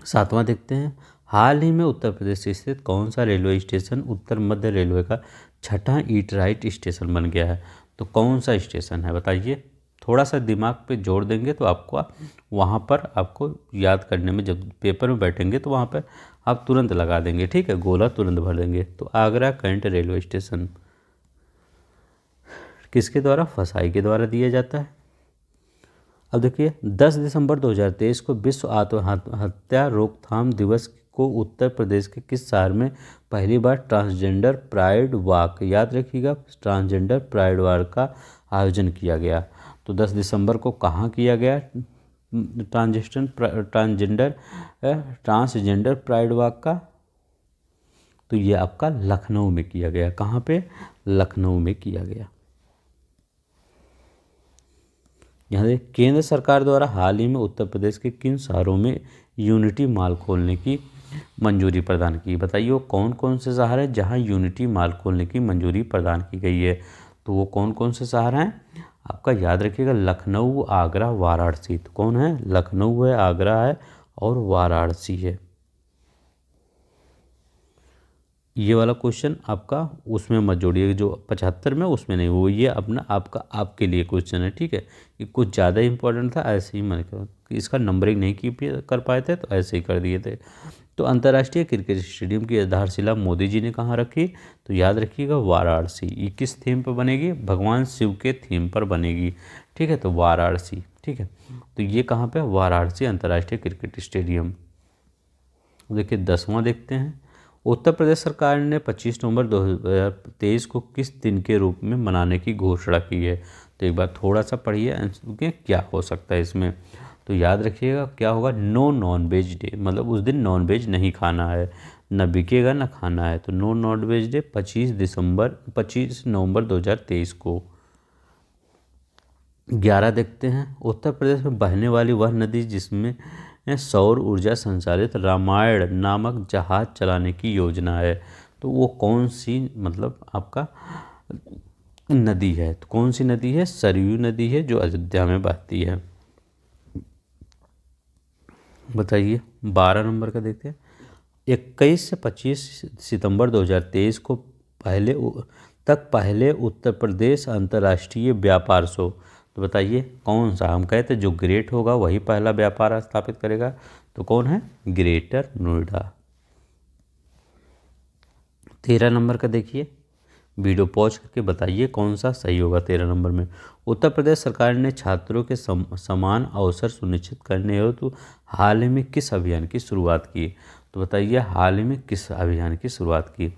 7वां देखते हैं, हाल ही में उत्तर प्रदेश स्थित कौन सा रेलवे स्टेशन उत्तर मध्य रेलवे का छठा ईट राइट स्टेशन बन गया है? तो कौन सा स्टेशन है बताइए? थोड़ा सा दिमाग पे जोड़ देंगे तो आपको वहाँ पर आपको याद करने में, जब पेपर में बैठेंगे तो वहाँ पर आप तुरंत लगा देंगे, ठीक है, गोला तुरंत भर देंगे। तो आगरा कैंट रेलवे स्टेशन किसके द्वारा? फसाई के द्वारा दिया जाता है। अब देखिए 10 दिसंबर 2023 को विश्व आत्महत्या रोकथाम दिवस को उत्तर प्रदेश के किस शहर में पहली बार ट्रांसजेंडर प्राइड वॉक, याद रखिएगा, ट्रांसजेंडर प्राइड वॉक का आयोजन किया गया? तो 10 दिसंबर को कहाँ किया गया ट्रांसजेंडर प्राइड वॉक का? तो ये आपका लखनऊ में किया गया। कहाँ पे? लखनऊ में किया गया। यहाँ से केंद्र सरकार द्वारा हाल ही में उत्तर प्रदेश के किन शहरों में यूनिटी मॉल खोलने की मंजूरी प्रदान की? बताइए वो कौन कौन से शहर हैं जहाँ यूनिटी मॉल खोलने की मंजूरी प्रदान की गई है? तो वो कौन कौन से शहर हैं आपका? याद रखिएगा, लखनऊ, आगरा, वाराणसी। तो कौन है? लखनऊ है, आगरा है और वाराणसी है। ये वाला क्वेश्चन आपका उसमें मत जोड़िए, जो 75 में उसमें नहीं, वो ये अपना आपका आपके लिए क्वेश्चन है, ठीक है। ये कुछ ज़्यादा इंपॉर्टेंट था, ऐसे ही मैंने कहा कि इसका नंबरिंग नहीं कर पाए थे तो ऐसे ही कर दिए थे। तो अंतर्राष्ट्रीय क्रिकेट स्टेडियम की आधारशिला मोदी जी ने कहाँ रखी? तो याद रखिएगा वाराणसी। ये किस थीम पर बनेगी? भगवान शिव के थीम पर बनेगी, ठीक है, तो वाराणसी, ठीक है। तो ये कहाँ पे? वाराणसी अंतर्राष्ट्रीय क्रिकेट स्टेडियम। देखिए 10वां देखते हैं, उत्तर प्रदेश सरकार ने 25 नवंबर 2023 को किस दिन के रूप में मनाने की घोषणा की है? तो एक बार थोड़ा सा पढ़िए कि क्या हो सकता है इसमें। तो याद रखिएगा क्या होगा? नो नॉन वेज डे, मतलब उस दिन नॉन वेज नहीं खाना है, न बिकेगा न खाना है। तो नो नॉन वेज डे 25 नवंबर 2023 को। 11 देखते हैं, उत्तर प्रदेश में बहने वाली वह नदी जिसमें सौर ऊर्जा संचालित रामायण नामक जहाज चलाने की योजना है, तो वो कौन सी मतलब आपका नदी है? तो कौन सी नदी है? सरयू नदी है, जो अयोध्या में बहती है। बताइए 12 नंबर का देखते हैं, 21 से 25 सितंबर 2023 को पहले उत्तर प्रदेश अंतर्राष्ट्रीय व्यापार शो। तो बताइए कौन सा? हम कहते जो ग्रेट होगा वही पहला व्यापार स्थापित करेगा, तो कौन है? ग्रेटर नोएडा। 13 नंबर का देखिए, वीडियो पॉज करके बताइए कौन सा सही होगा। 13 नंबर में, उत्तर प्रदेश सरकार ने छात्रों के समान अवसर सुनिश्चित करने हेतु हाल ही में किस अभियान की शुरुआत की? तो बताइए हाल ही में किस अभियान की शुरुआत की?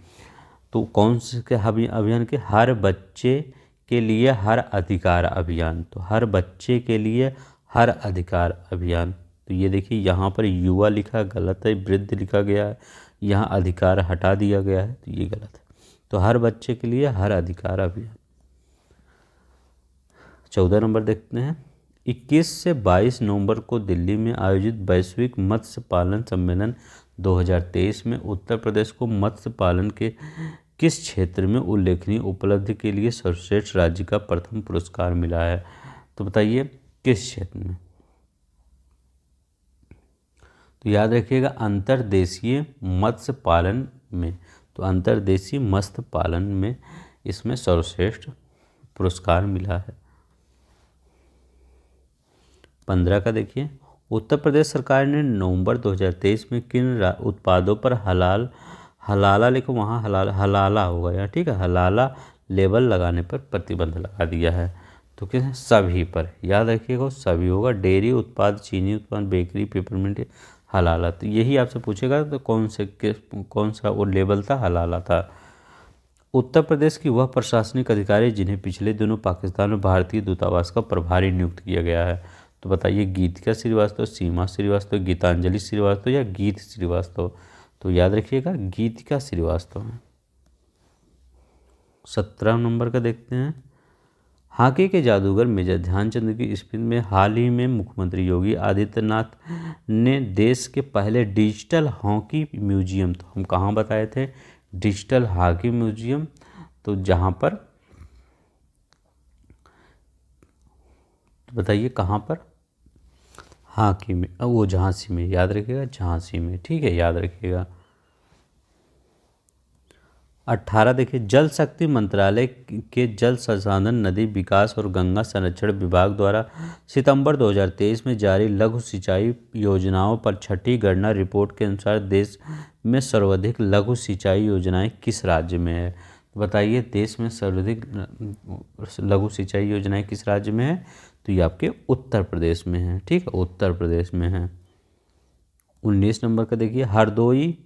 तो कौन से के अभियान के? हर बच्चे के लिए हर अधिकार अभियान। तो हर बच्चे के लिए हर अधिकार अभियान। तो ये देखिए यहाँ पर युवा लिखा गलत है, वृद्ध लिखा गया है, यहाँ अधिकार हटा दिया गया है, तो ये गलत है। तो हर बच्चे के लिए हर अधिकार अभियान। 14 नंबर देखते हैं, 21 से 22 नवंबर को दिल्ली में आयोजित वैश्विक मत्स्य पालन सम्मेलन 2023 में उत्तर प्रदेश को मत्स्य पालन के किस क्षेत्र में उल्लेखनीय उपलब्धि के लिए सर्वश्रेष्ठ राज्य का प्रथम पुरस्कार मिला है? तो बताइए किस क्षेत्र में? तो याद रखिएगा अंतर्देशीय मत्स्य पालन में। तो अंतर्देशीय मत्स्य पालन में इसमें सर्वश्रेष्ठ पुरस्कार मिला है। 15 का देखिए, उत्तर प्रदेश सरकार ने नवंबर 2023 में किन उत्पादों पर हलाला लिखो, वहाँ हलाला होगा यार, ठीक है, हलाला लेबल लगाने पर प्रतिबंध लगा दिया है? तो किस? सभी पर। याद रखिएगा सभी होगा, डेयरी उत्पाद, चीनी उत्पाद, बेकरी, पेपरमिंट, हलाला। तो यही आपसे पूछेगा तो कौन सा वो लेबल था? हलाला था। उत्तर प्रदेश की वह प्रशासनिक अधिकारी जिन्हें पिछले दिनों पाकिस्तान में भारतीय दूतावास का प्रभारी नियुक्त किया गया है? तो बताइए गीतिका श्रीवास्तव, सीमा श्रीवास्तव, गीतांजलि श्रीवास्तव या गीत श्रीवास्तव? तो याद रखिएगा गीतिका श्रीवास्तव है। 17 नंबर का देखते हैं, हॉकी के जादूगर मेजर ध्यानचंद की स्मृति में हाल ही में मुख्यमंत्री योगी आदित्यनाथ ने देश के पहले डिजिटल हॉकी म्यूजियम, तो हम कहाँ बताए थे, डिजिटल हॉकी म्यूजियम, तो जहाँ पर, तो बताइए कहाँ पर, हॉकी में, वो झांसी में, याद रखिएगा झांसी में, ठीक है, याद रखिएगा। 18 देखिए, जल शक्ति मंत्रालय के जल संसाधन, नदी विकास और गंगा संरक्षण विभाग द्वारा सितंबर 2023 में जारी लघु सिंचाई योजनाओं पर छठी गणना रिपोर्ट के अनुसार देश में सर्वाधिक लघु सिंचाई योजनाएं किस राज्य में है? तो बताइए देश में सर्वाधिक लघु सिंचाई योजनाएं किस राज्य में है? तो ये आपके उत्तर प्रदेश में है, ठीक है, उत्तर प्रदेश में है। 19 नंबर का देखिए, हरदोई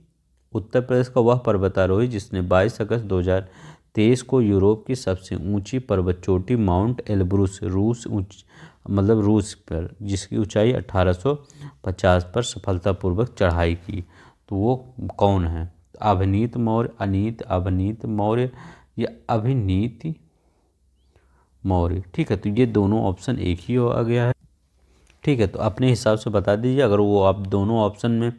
उत्तर प्रदेश का वह पर्वतारोही जिसने 22 अगस्त 2023 को यूरोप की सबसे ऊंची पर्वत चोटी माउंट एल्ब्रूस रूस पर, जिसकी ऊंचाई 1850 पर सफलतापूर्वक चढ़ाई की, तो वो कौन है? अभिनीत मौर्य, अभिनीत मौर्य या अभिनीति मौर्य, ठीक है, तो ये दोनों ऑप्शन एक ही आ गया है, ठीक है, तो अपने हिसाब से बता दीजिए। अगर वो आप दोनों ऑप्शन में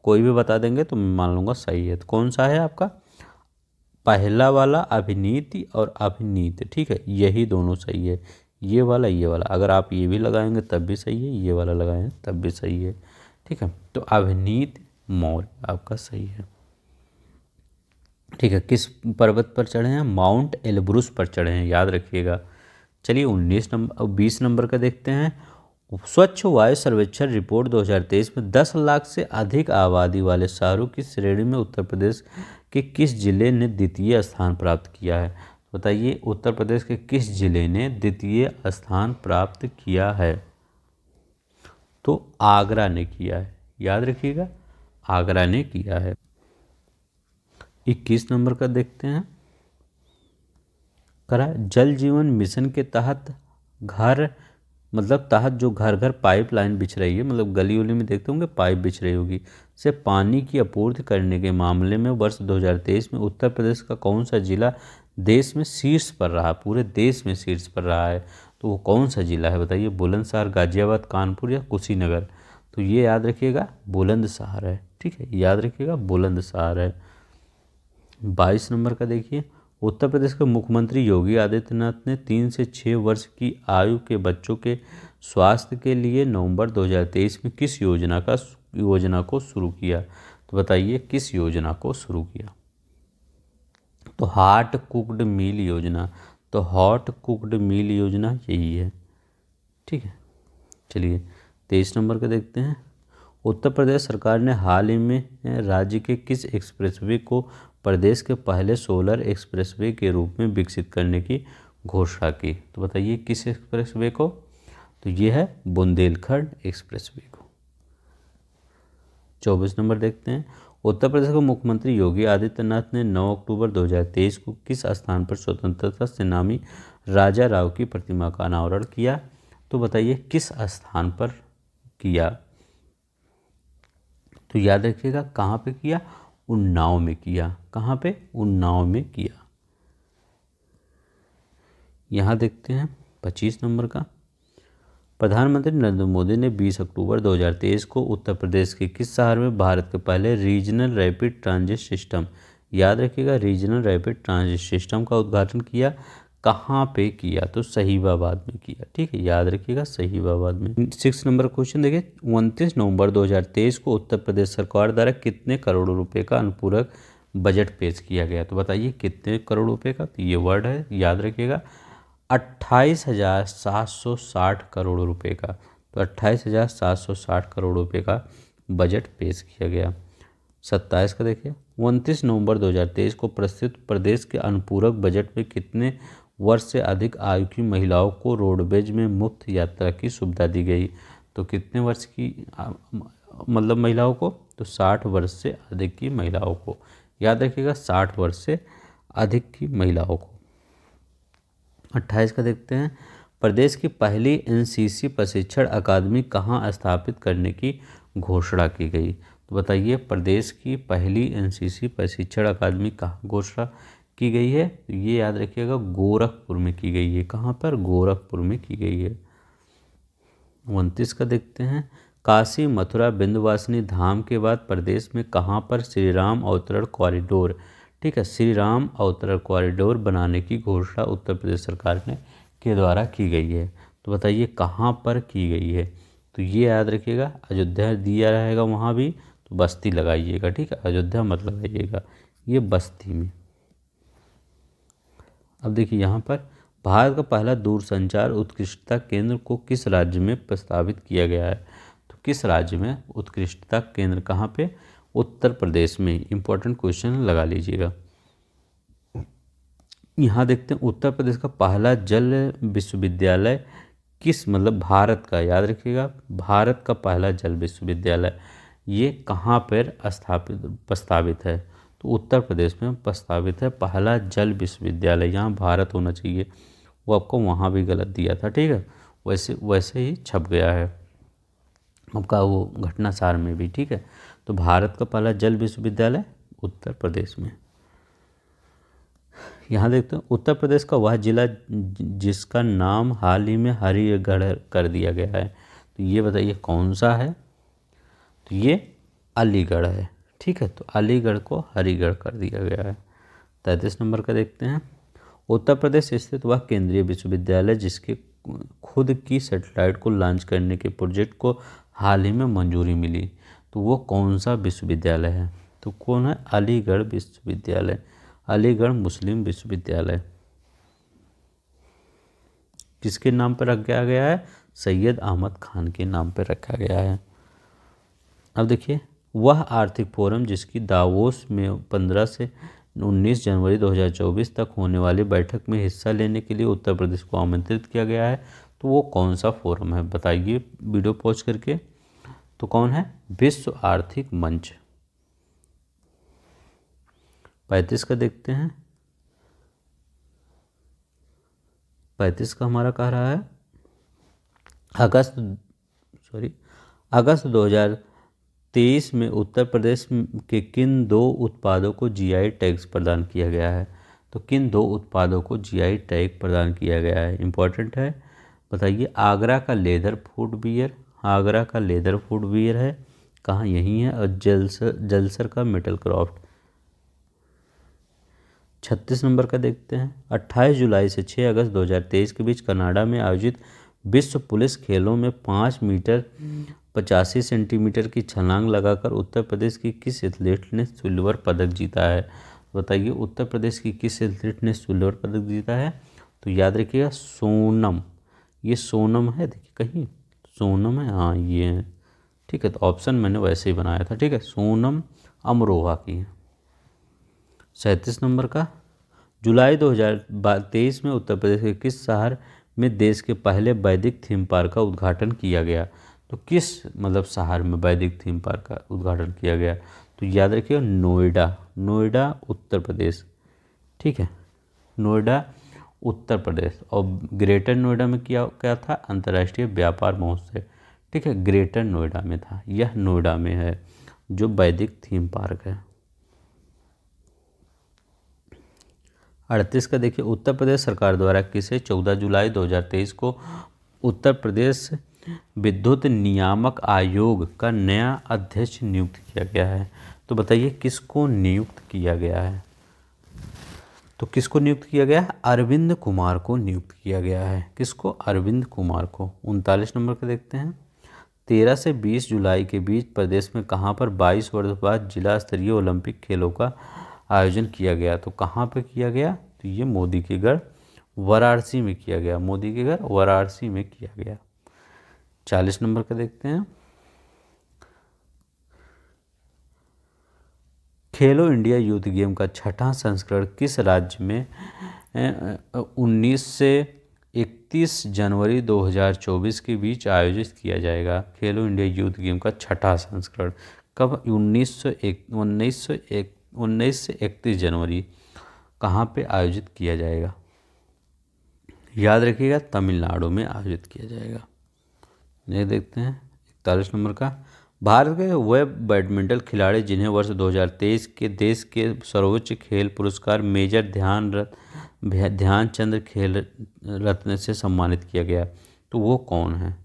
कोई भी बता देंगे तो मैं मान लूँगा सही है। तो कौन सा है आपका? पहला वाला अभिनीति और अभिनीत, ठीक है, यही दोनों सही है, ये वाला ये वाला। अगर आप ये भी लगाएंगे तब भी सही है, ये वाला लगाएं तब भी सही है, ठीक है, तो अभिनीत मौर्य आपका सही है, ठीक है। किस पर्वत पर चढ़े हैं? माउंट एल्ब्रूस पर चढ़े हैं, याद रखिएगा। चलिए 20 नंबर का देखते हैं। स्वच्छ वायु सर्वेक्षण रिपोर्ट 2023 में 10 लाख से अधिक आबादी वाले शहरों की श्रेणी में उत्तर प्रदेश के किस जिले ने द्वितीय स्थान प्राप्त किया है? बताइए उत्तर प्रदेश के किस जिले ने द्वितीय स्थान प्राप्त किया है? तो आगरा ने किया है, याद रखिएगा, आगरा ने किया है। 21 नंबर का देखते हैं। करा जल जीवन मिशन के तहत जो घर घर पाइपलाइन बिछ रही है, मतलब गली उली में देखते होंगे पाइप बिछ रही होगी, से पानी की आपूर्ति करने के मामले में वर्ष 2023 में उत्तर प्रदेश का कौन सा जिला देश में शीर्ष पर रहा, पूरे देश में शीर्ष पर रहा है? तो वो कौन सा जिला है बताइए? बुलंदशहर, गाजियाबाद, कानपुर या कुशीनगर? तो ये याद रखिएगा बुलंदशहर है, ठीक है, याद रखिएगा बुलंदशहर है। 22 नंबर का देखिए, उत्तर प्रदेश के मुख्यमंत्री योगी आदित्यनाथ ने 3 से 6 वर्ष की आयु के बच्चों के स्वास्थ्य के लिए नवंबर 2023 में किस योजना को शुरू किया? तो बताइए किस योजना को शुरू किया? तो हॉट कुक्ड मील योजना, तो हॉट कुक्ड मील योजना यही है, ठीक है। चलिए 23 नंबर का देखते हैं। उत्तर प्रदेश सरकार ने हाल ही में राज्य के किस एक्सप्रेसवे को प्रदेश के पहले सोलर एक्सप्रेसवे के रूप में विकसित करने की घोषणा की? तो बताइए किस एक्सप्रेसवे को? तो ये है बुंदेलखंड एक्सप्रेसवे को। 24 नंबर देखते हैं। उत्तर प्रदेश के मुख्यमंत्री योगी आदित्यनाथ ने 9 अक्टूबर 2023 को किस स्थान पर स्वतंत्रता सेनानी राजा राव की प्रतिमा का अनावरण किया? तो बताइए किस स्थान पर किया? तो याद रखिएगा कहाँ पे किया? उन्नाव में किया। कहाँ पे? उन्नाव में किया। यहाँ देखते हैं 25 नंबर का। प्रधानमंत्री नरेंद्र मोदी ने 20 अक्टूबर 2023 को उत्तर प्रदेश के किस शहर में भारत के पहले रीजनल रैपिड ट्रांजिट सिस्टम, याद रखिएगा रीजनल रैपिड ट्रांजिट सिस्टम का उद्घाटन किया? कहाँ पे किया? तो सहीबाबाद में किया, ठीक है, याद रखिएगा सहीबाबाद में। 6 नंबर क्वेश्चन देखिए, 29 नवंबर 2023 को उत्तर प्रदेश सरकार द्वारा कितने करोड़ रुपए का अनुपूरक बजट पेश किया गया? तो बताइए कितने करोड़ रुपए का? तो ये वर्ड है, याद रखिएगा 28,760 करोड़ रुपए का। तो 28,760 करोड़ रुपए का बजट पेश किया गया। 27 का देखिए, 29 नवंबर 2023 को प्रस्तुत प्रदेश के अनुपूरक बजट में कितने वर्ष से अधिक आयु की महिलाओं को रोडवेज में मुफ्त यात्रा की सुविधा दी गई? तो कितने वर्ष की मतलब महिलाओं को? तो 60 वर्ष से अधिक की महिलाओं को, याद रखिएगा 60 वर्ष से अधिक की महिलाओं को। 28 का देखते हैं। प्रदेश की पहली एनसीसी प्रशिक्षण अकादमी कहाँ स्थापित करने की घोषणा की गई? तो बताइए प्रदेश की पहली एनसीसी प्रशिक्षण अकादमी कहाँ घोषणा की गई है? तो ये याद रखिएगा गोरखपुर में की गई है। कहाँ पर? गोरखपुर में की गई है। 29 का देखते हैं। काशी, मथुरा, विंध्यवासिनी धाम के बाद प्रदेश में कहाँ पर श्री राम अवतरण कॉरिडोर, ठीक है, श्री राम अवतरण कॉरिडोर बनाने की घोषणा उत्तर प्रदेश सरकार ने के द्वारा की गई है? तो बताइए कहाँ पर की गई है? तो ये याद रखिएगा, अयोध्या दिया रहेगा वहाँ भी, तो बस्ती लगाइएगा, ठीक है, अयोध्या मत लगाइएगा, ये बस्ती में। अब देखिए यहाँ पर भारत का पहला दूरसंचार उत्कृष्टता केंद्र को किस राज्य में प्रस्तावित किया गया है? तो किस राज्य में उत्कृष्टता केंद्र, कहाँ पे? उत्तर प्रदेश में। इंपॉर्टेंट क्वेश्चन लगा लीजिएगा। यहाँ देखते हैं उत्तर प्रदेश का पहला जल विश्वविद्यालय किस, मतलब भारत का, याद रखिएगा, भारत का पहला जल विश्वविद्यालय ये कहाँ पर प्रस्तावित है? तो उत्तर प्रदेश में प्रस्तावित है पहला जल विश्वविद्यालय। यहाँ भारत होना चाहिए, वो आपको वहाँ भी गलत दिया था, ठीक है, वैसे वैसे ही छप गया है आपका वो घटना सार में भी, ठीक है। तो भारत का पहला जल विश्वविद्यालय उत्तर प्रदेश में। यहाँ देखते हैं उत्तर प्रदेश का वह जिला जिसका नाम हाल ही में हरिगढ़ कर दिया गया है, तो ये बताइए कौन सा है? तो ये अलीगढ़ है, ठीक है, तो अलीगढ़ को हरिगढ़ कर दिया गया है। 33 नंबर का देखते हैं। उत्तर प्रदेश स्थित वह केंद्रीय विश्वविद्यालय जिसके खुद की सैटेलाइट को लॉन्च करने के प्रोजेक्ट को हाल ही में मंजूरी मिली, तो वो कौन सा विश्वविद्यालय है? तो कौन है? अलीगढ़ विश्वविद्यालय, अलीगढ़ मुस्लिम विश्वविद्यालय। किसके नाम पर रखा गया है? सैयद अहमद खान के नाम पर रखा गया है। अब देखिए वह आर्थिक फोरम जिसकी दावोस में 15 से 19 जनवरी 2024 तक होने वाली बैठक में हिस्सा लेने के लिए उत्तर प्रदेश को आमंत्रित किया गया है, तो वो कौन सा फोरम है? बताइए वीडियो पॉज करके। तो कौन है? विश्व आर्थिक मंच। 35 का देखते हैं। 35 का हमारा कह रहा है अगस्त 2023 में उत्तर प्रदेश के किन 2 उत्पादों को जीआई टैग प्रदान किया गया है? तो किन 2 उत्पादों को जीआई टैग प्रदान किया गया है? इंपॉर्टेंट है, बताइए। आगरा का लेदर फूड बियर, आगरा का लेदर फूड बियर है, कहाँ? यही है। और जलसर का मेटल क्राफ्ट। 36 नंबर का देखते हैं। 28 जुलाई से 6 अगस्त 2023 के बीच कनाडा में आयोजित विश्व पुलिस खेलों में 5 मीटर 85 सेंटीमीटर की छलांग लगाकर उत्तर प्रदेश की किस एथलीट ने सिल्वर पदक जीता है? बताइए उत्तर प्रदेश की किस एथलीट ने सिल्वर पदक जीता है? तो याद रखिएगा सोनम, ये सोनम है, देखिए कहीं सोनम है, हाँ ये है, ठीक है, तो ऑप्शन मैंने वैसे ही बनाया था, ठीक है, सोनम अमरोहा की है। 37 नंबर का। जुलाई 2023 में उत्तर प्रदेश के किस शहर में देश के पहले वैदिक थीम पार्क का उद्घाटन किया गया? तो किस, मतलब शहर में वैदिक थीम पार्क का उद्घाटन किया गया? तो याद रखिएगा नोएडा, नोएडा उत्तर प्रदेश, ठीक है, नोएडा उत्तर प्रदेश। और ग्रेटर नोएडा में क्या था? अंतर्राष्ट्रीय व्यापार महोत्सव, ठीक है, ग्रेटर नोएडा में था, यह नोएडा में है जो वैदिक थीम पार्क है। 38 का देखिए उत्तर प्रदेश सरकार द्वारा किसे 14 जुलाई 2023 को उत्तर प्रदेश विद्युत नियामक आयोग का नया अध्यक्ष नियुक्त किया गया है? तो बताइए किसको नियुक्त किया गया है? तो किसको नियुक्त किया गया है? अरविंद कुमार को नियुक्त किया गया है। किसको? अरविंद कुमार को। 39 नंबर का देखते हैं। 13 से 20 जुलाई के बीच प्रदेश में कहाँ पर 22 वर्ष बाद जिला स्तरीय ओलंपिक खेलों का आयोजन किया गया? तो कहाँ पर किया गया? तो ये मोदी के गढ़ वाराणसी में किया गया, मोदी के गढ़ वाराणसी में किया गया। 40 नंबर का देखते हैं। खेलो इंडिया यूथ गेम का 6वां संस्करण किस राज्य में 19 से 31 जनवरी 2024 के बीच आयोजित किया जाएगा? खेलो इंडिया यूथ गेम का 6वां संस्करण कब? 19 से 31 जनवरी कहाँ पे आयोजित किया जाएगा? याद रखिएगा तमिलनाडु में आयोजित किया जाएगा। ये देखते हैं 41 नंबर का। भारत के वह बैडमिंटन खिलाड़ी जिन्हें वर्ष 2023 के देश के सर्वोच्च खेल पुरस्कार मेजर ध्यानचंद खेल रत्न से सम्मानित किया गया, तो वो कौन है?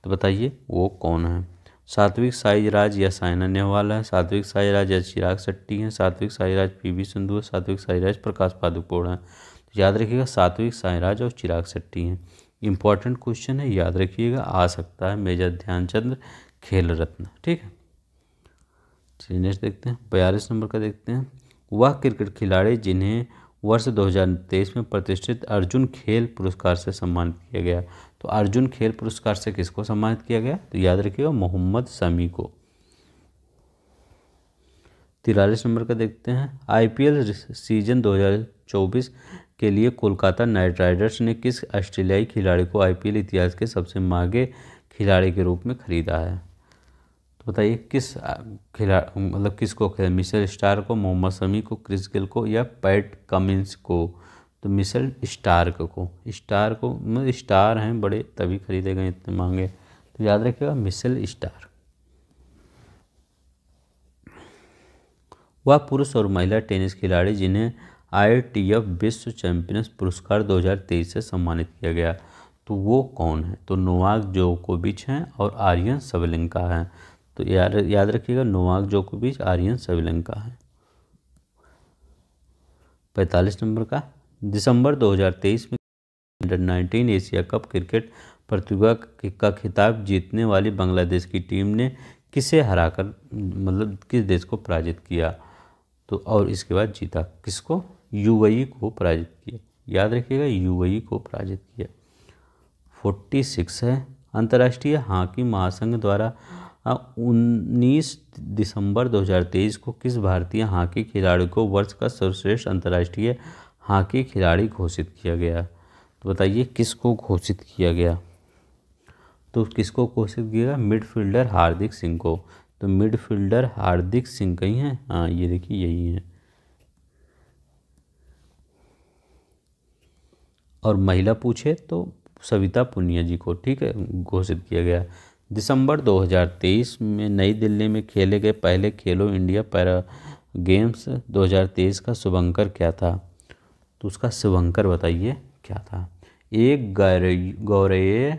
तो बताइए वो कौन है? सात्विक साईराज या साइना नेहवाल है, सात्विक साईराज या चिराग शेट्टी हैं, सात्विक साईराज पीवी सिंधु है, सात्विक साईराज प्रकाश पादुकोण है। तो याद रखिएगा सात्विक साईराज और चिराग शेट्टी हैं। इंपॉर्टेंट क्वेश्चन है, याद रखिएगा, आ सकता है मेजर ध्यानचंद खेल रत्न। ठीक है, चलिए नेक्स्ट देखते हैं, 42 नंबर का देखते हैं। वह क्रिकेट खिलाड़ी जिन्हें वर्ष 2023 में प्रतिष्ठित अर्जुन खेल पुरस्कार से सम्मानित किया गया, तो अर्जुन खेल पुरस्कार से किसको सम्मानित किया गया? तो याद रखिएगा मोहम्मद शमी को। 43 नंबर का देखते हैं। आईपीएल सीजन 2024 के लिए कोलकाता नाइट राइडर्स ने किस ऑस्ट्रेलियाई खिलाड़ी को आईपीएल इतिहास के सबसे महंगे खिलाड़ी के रूप में खरीदा है? तो बताइए किस मतलब किसको खरीदा? मिशेल स्टार्क को, मोहम्मद शमी को, क्रिस गेल को या पैट कमिंस को? तो मिशेल स्टार्क को। मतलब स्टार हैं बड़े तभी खरीदे गए इतने महंगे, तो याद रखिएगा मिशेल स्टार्क। वह पुरुष और महिला टेनिस खिलाड़ी जिन्हें ITF विश्व चैंपियंस पुरस्कार 2023 से सम्मानित किया गया, तो वो कौन है? तो नोवाक जोकोविच हैं और आर्यन सबलेंका हैं। तो याद रखिएगा नोवाक जोकोविच, आर्यन सबलेंका है। 45 नंबर का। दिसंबर 2023 में अंडर-19 एशिया कप क्रिकेट प्रतियोगिता का खिताब जीतने वाली बांग्लादेश की टीम ने किसे हराकर मतलब किस देश को पराजित किया? तो और इसके बाद जीता किसको? UAE को पराजित किया। याद रखिएगा UAE को पराजित किया। 46 है। अंतर्राष्ट्रीय हॉकी महासंघ द्वारा 19 दिसंबर 2023 को किस भारतीय हॉकी खिलाड़ी को वर्ष का सर्वश्रेष्ठ अंतर्राष्ट्रीय हॉकी खिलाड़ी घोषित किया गया? तो बताइए किसको घोषित किया गया? तो किसको घोषित किया? मिडफील्डर हार्दिक सिंह को। तो मिडफील्डर हार्दिक सिंह कहीं हैं? हाँ, ये देखिए यही है। और महिला पूछे तो सविता पुनिया जी को, ठीक है, घोषित किया गया। दिसंबर 2023 में नई दिल्ली में खेले गए पहले खेलो इंडिया पैरा गेम्स 2023 का शुभंकर क्या था? तो उसका शुभंकर बताइए क्या था? एक गौरेय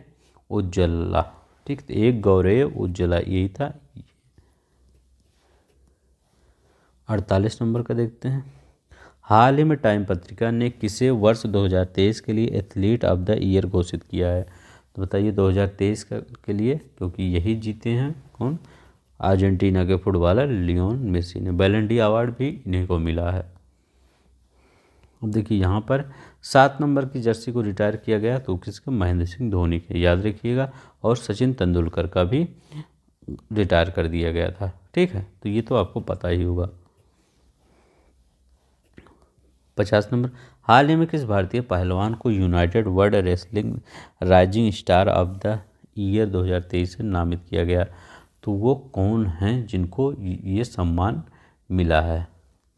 उज्ज्वला, ठीक, एक गौरेय उज्ज्वला यही था। 48 नंबर का देखते हैं। हाल ही में टाइम पत्रिका ने किसे वर्ष 2023 के लिए एथलीट ऑफ द ईयर घोषित किया है? तो बताइए 2023 के लिए, क्योंकि यही जीते हैं कौन? अर्जेंटीना के फुटबॉलर लियोन मेसी ने। बैलन डी अवार्ड भी इन्हीं को मिला है। अब देखिए यहाँ पर 7 नंबर की जर्सी को रिटायर किया गया, तो किसका? महेंद्र सिंह धोनी के, याद रखिएगा। और सचिन तेंदुलकर का भी रिटायर कर दिया गया था, ठीक है, तो ये तो आपको पता ही होगा। 50 नंबर। हाल ही में किस भारतीय पहलवान को United world wrestling rising star of the year 2023 से नामित किया गया? तो वो कौन हैं जिनको ये सम्मान मिला है?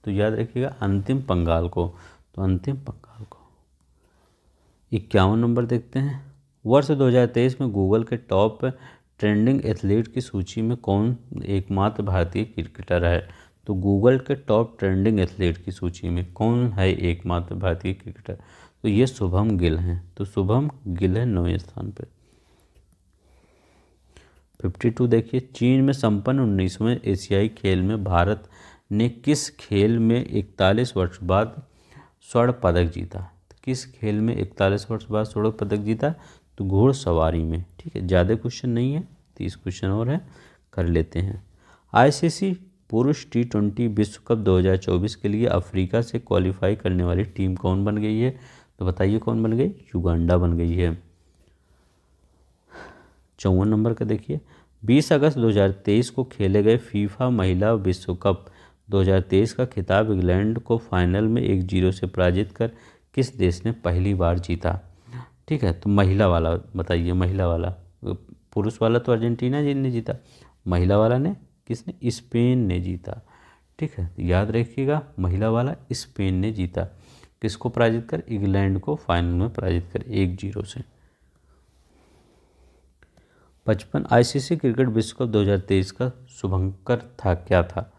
तो याद रखिएगा अंतिम पंघाल को। तो अंतिम पंघाल को। 51 नंबर देखते हैं। वर्ष 2023 में गूगल के टॉप ट्रेंडिंग एथलीट की सूची में कौन एकमात्र भारतीय क्रिकेटर है? तो गूगल के टॉप ट्रेंडिंग एथलीट की सूची में कौन है एकमात्र भारतीय क्रिकेटर? तो ये शुभम गिल हैं। तो शुभम गिल है 9वें स्थान पर। 52 देखिए। चीन में संपन्न 19वें एशियाई खेल में भारत ने किस खेल में 41 वर्ष बाद स्वर्ण पदक जीता? तो किस खेल में 41 वर्ष बाद स्वर्ण पदक जीता? तो घुड़सवारी में, ठीक है। ज़्यादा क्वेश्चन नहीं है, 30 क्वेश्चन और है, कर लेते हैं। ICC पुरुष T20 विश्व कप 2024 के लिए अफ्रीका से क्वालिफाई करने वाली टीम कौन बन गई है? तो बताइए कौन बन गई? युगांडा बन गई है। 54 नंबर का देखिए। 20 अगस्त 2023 को खेले गए फीफा महिला विश्व कप 2023 का खिताब इंग्लैंड को फाइनल में 1-0 से पराजित कर किस देश ने पहली बार जीता? ठीक है, तो महिला वाला बताइए। महिला वाला, पुरुष वाला तो अर्जेंटीना जी ने जीता, महिला वाला ने किसने? स्पेन ने जीता, ठीक है। तो याद रखिएगा महिला वाला स्पेन ने जीता। किसको पराजित कर? इंग्लैंड को फाइनल में पराजित कर 1-0 से। 55 आईसीसी क्रिकेट विश्व कप 2023 का शुभंकर था क्या था?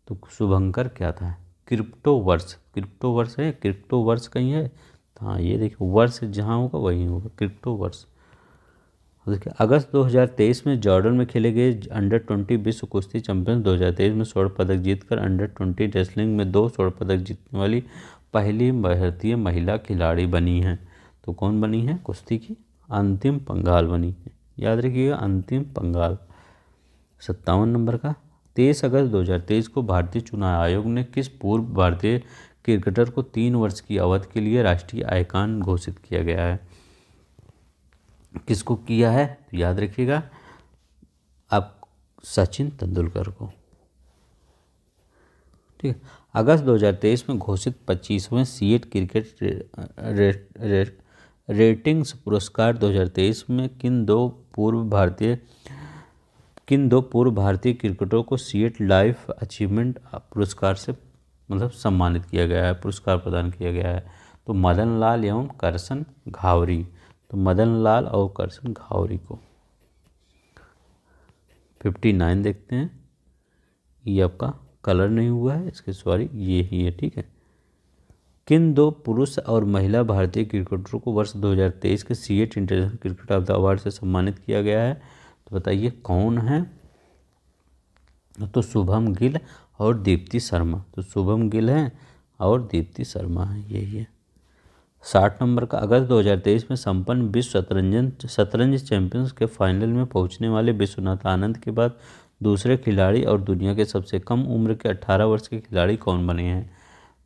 तो शुभंकर क्या था? क्रिप्टो वर्ष, क्रिप्टो वर्ष है, क्रिप्टो वर्ष कहीं है? हाँ ये देखिए, वर्ष जहाँ होगा वही होगा, क्रिप्टो वर्ष। देखिए अगस्त 2023 में जॉर्डन में खेले गए अंडर-20 विश्व कुश्ती चैंपियन 2023 में स्वर्ण पदक जीतकर अंडर-20 रेसलिंग में 2 स्वर्ण पदक जीतने वाली पहली भारतीय महिला खिलाड़ी बनी हैं। तो कौन बनी है? कुश्ती की अंतिम पंघाल बनी है, याद रखिएगा, अंतिम पंघाल। 57 नंबर का, 23 अगस्त 2023 को भारतीय चुनाव आयोग ने किस पूर्व भारतीय क्रिकेटर को 3 वर्ष की अवधि के लिए राष्ट्रीय आइकॉन घोषित किया गया है? किसको किया है? तो याद रखिएगा आप, सचिन तेंदुलकर को। ठीक है, अगस्त 2023 में घोषित 25वें सीएट क्रिकेट रेटिंग्स पुरस्कार 2023 में किन दो पूर्व भारतीय क्रिकेटरों को सीएट लाइफ अचीवमेंट पुरस्कार से मतलब सम्मानित किया गया है, पुरस्कार प्रदान किया गया है? तो मदन लाल एवं करसन घावरी। तो मदन लाल और करसन घावरी को। 59 देखते हैं, ये आपका कलर नहीं हुआ है इसके, सॉरी ये ही है। ठीक है, किन 2 पुरुष और महिला भारतीय क्रिकेटरों को वर्ष 2023 के CEAT international cricket of the award से सम्मानित किया गया है? तो बताइए कौन है? तो शुभम गिल और दीप्ति शर्मा। तो शुभम गिल है और दीप्ति शर्मा है, यही है। 60 नंबर का, अगस्त 2023 में संपन्न विश्व शतरंज चैंपियंस के फाइनल में पहुंचने वाले विश्वनाथ आनंद के बाद दूसरे खिलाड़ी और दुनिया के सबसे कम उम्र के 18 वर्ष के खिलाड़ी कौन बने हैं?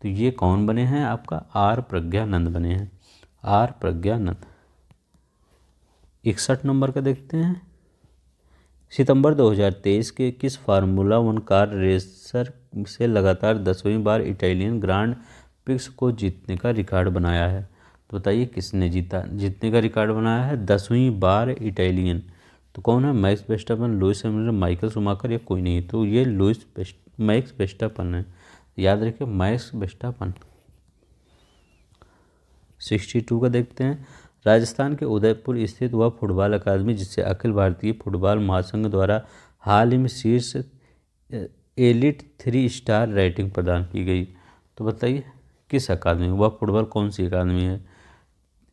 तो ये कौन बने हैं? आपका आर प्रज्ञानंद बने हैं, आर प्रज्ञानंद। 61 नंबर का देखते हैं, सितंबर 2023 के किस फार्मूला 1 कार रेसर से लगातार 10वीं बार इटालियन ग्रांड प्रिक्स को जीतने का रिकॉर्ड बनाया है? तो बताइए किसने जीतने का रिकॉर्ड बनाया है 10वीं बार इटालियन? तो कौन है? Max Verstappen, Lewis Hamilton, Michael Schumacher या कोई नहीं? तो ये मैक्स वेस्टरपन है, याद रखिए, मैक्स वेस्टरपन। 62 का देखते हैं, राजस्थान के उदयपुर स्थित वह फुटबॉल अकादमी जिसे अखिल भारतीय फुटबॉल महासंघ द्वारा हाल ही में शीर्ष एलिट 3 स्टार रेटिंग प्रदान की गई। तो बताइए किस अकादमी, वह फुटबॉल कौन सी अकादमी है?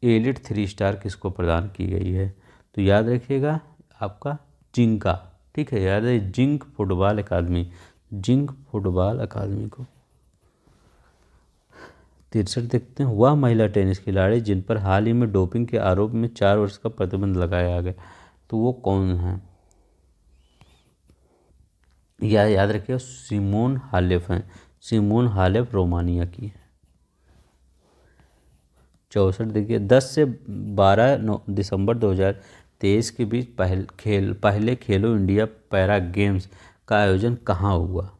एलिट 3 स्टार किसको प्रदान की गई है? तो याद रखिएगा आपका जिंका। ठीक है, याद है, zinc football academy, zinc football academy को। 63 देखते हैं, वह महिला टेनिस खिलाड़ी जिन पर हाल ही में डोपिंग के आरोप में 4 वर्ष का प्रतिबंध लगाया गया, तो वो कौन है? याद रखिए, सिमोन हालेप हैं, सिमोन हालेप रोमानिया की है। 64 देखिए, 10 से 12 दिसंबर 2023 के बीच पहले खेलो इंडिया पैरा गेम्स का आयोजन कहाँ हुआ?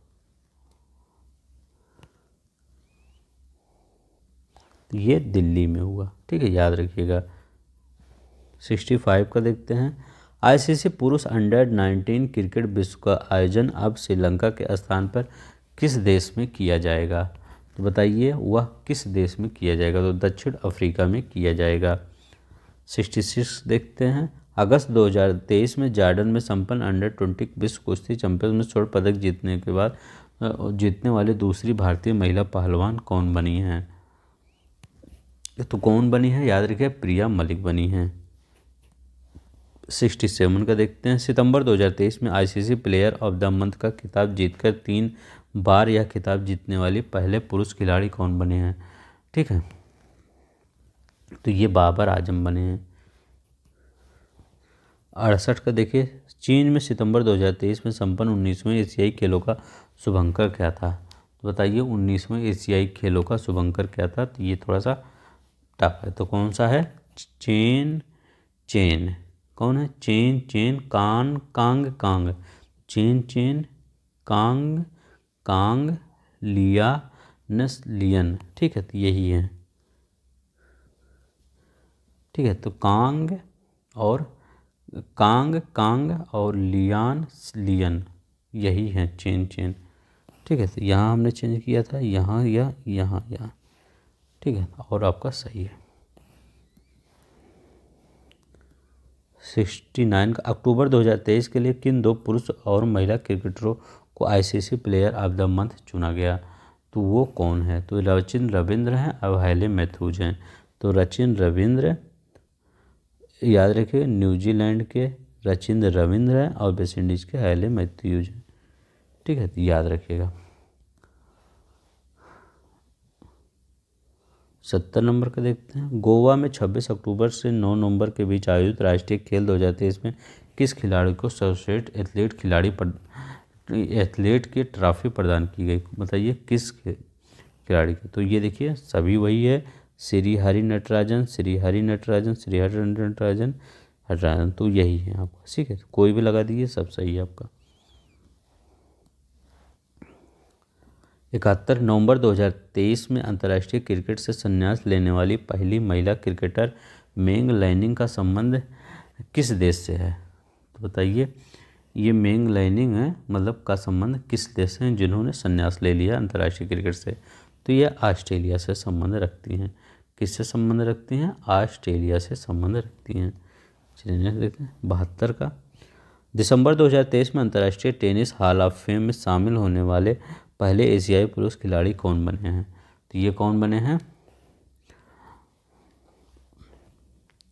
ये दिल्ली में हुआ। ठीक है, याद रखिएगा। 65 का देखते हैं, आईसीसी पुरुष अंडर-19 क्रिकेट विश्व का आयोजन अब श्रीलंका के स्थान पर किस देश में किया जाएगा? तो बताइए वह किस देश में किया जाएगा? तो दक्षिण अफ्रीका में किया जाएगा। 66 देखते हैं, अगस्त 2023 में जॉर्डन में संपन्न अंडर-20 विश्व कुश्ती चैंपियन में स्वर्ण पदक जीतने के बाद जीतने वाली दूसरी भारतीय महिला पहलवान कौन बनी हैं? तो कौन बनी है? याद रखिए, प्रिया मलिक बनी है। 67 का देखते हैं, सितंबर 2023 में ICC player of the month का खिताब जीतकर 3 बार यह खिताब जीतने वाली पहले पुरुष खिलाड़ी कौन बने हैं? ठीक है, तो ये बाबर आजम बने हैं। 68 का देखिए, चीन में सितंबर 2023 में संपन्न 19वें एशियाई खेलों का शुभंकर क्या था? तो बताइए 19वें एशियाई खेलों का शुभंकर क्या था? तो ये थोड़ा सा टफ है, तो कौन सा है? चेन। कौन है? Chen Kang Chen Kang Lian. ठीक है, तो यही है। ठीक है, तो कांग और लियन यही है चेन। ठीक है, तो यहाँ हमने चेंज किया था, यहाँ या यहाँ। ठीक है, और आपका सही है। 69 का अक्टूबर 2023 के लिए किन 2 पुरुष और महिला क्रिकेटरों को ICC player of the month चुना गया? तो वो कौन है? तो सचिन रविंद्र हैं और हाइले मैथ्यूज हैं। तो सचिन रविंद्र, याद रखिए, न्यूजीलैंड के सचिन रविंद्र हैं और वेस्ट इंडीज़ के हाइले मैथ्यूज हैं। ठीक है, तो याद रखिएगा। 70 नंबर का देखते हैं। गोवा में 26 अक्टूबर से 9 नवंबर के बीच आयोजित राष्ट्रीय खेल 2023 में किस खिलाड़ी को सर्वश्रेष्ठ एथलीट की ट्रॉफी प्रदान की गई? बताइए किस खिलाड़ी की? तो ये देखिए सभी वही है, श्री हरि नटराजन, श्री हरि नटराजन, श्री हरि नटराजन, हटराजन, तो यही है आपका। ठीक है, कोई भी लगा दीजिए, सब सही है आपका। 71 नवंबर 2023 में अंतर्राष्ट्रीय क्रिकेट से संन्यास लेने वाली पहली महिला क्रिकेटर मेंग लैनिंग का संबंध किस देश से है? तो बताइए, ये मेंग लैनिंग है, मतलब का संबंध किस देश से है जिन्होंने संन्यास ले लिया अंतर्राष्ट्रीय क्रिकेट से? तो ये ऑस्ट्रेलिया से संबंध रखती हैं। किससे संबंध रखती हैं? ऑस्ट्रेलिया से संबंध रखती हैं। चलिए देखते हैं 72 का। दिसंबर 2023 में अंतर्राष्ट्रीय टेनिस हॉल ऑफ फेम में शामिल होने वाले पहले एशियाई पुरुष खिलाड़ी कौन बने हैं? तो ये कौन बने हैं?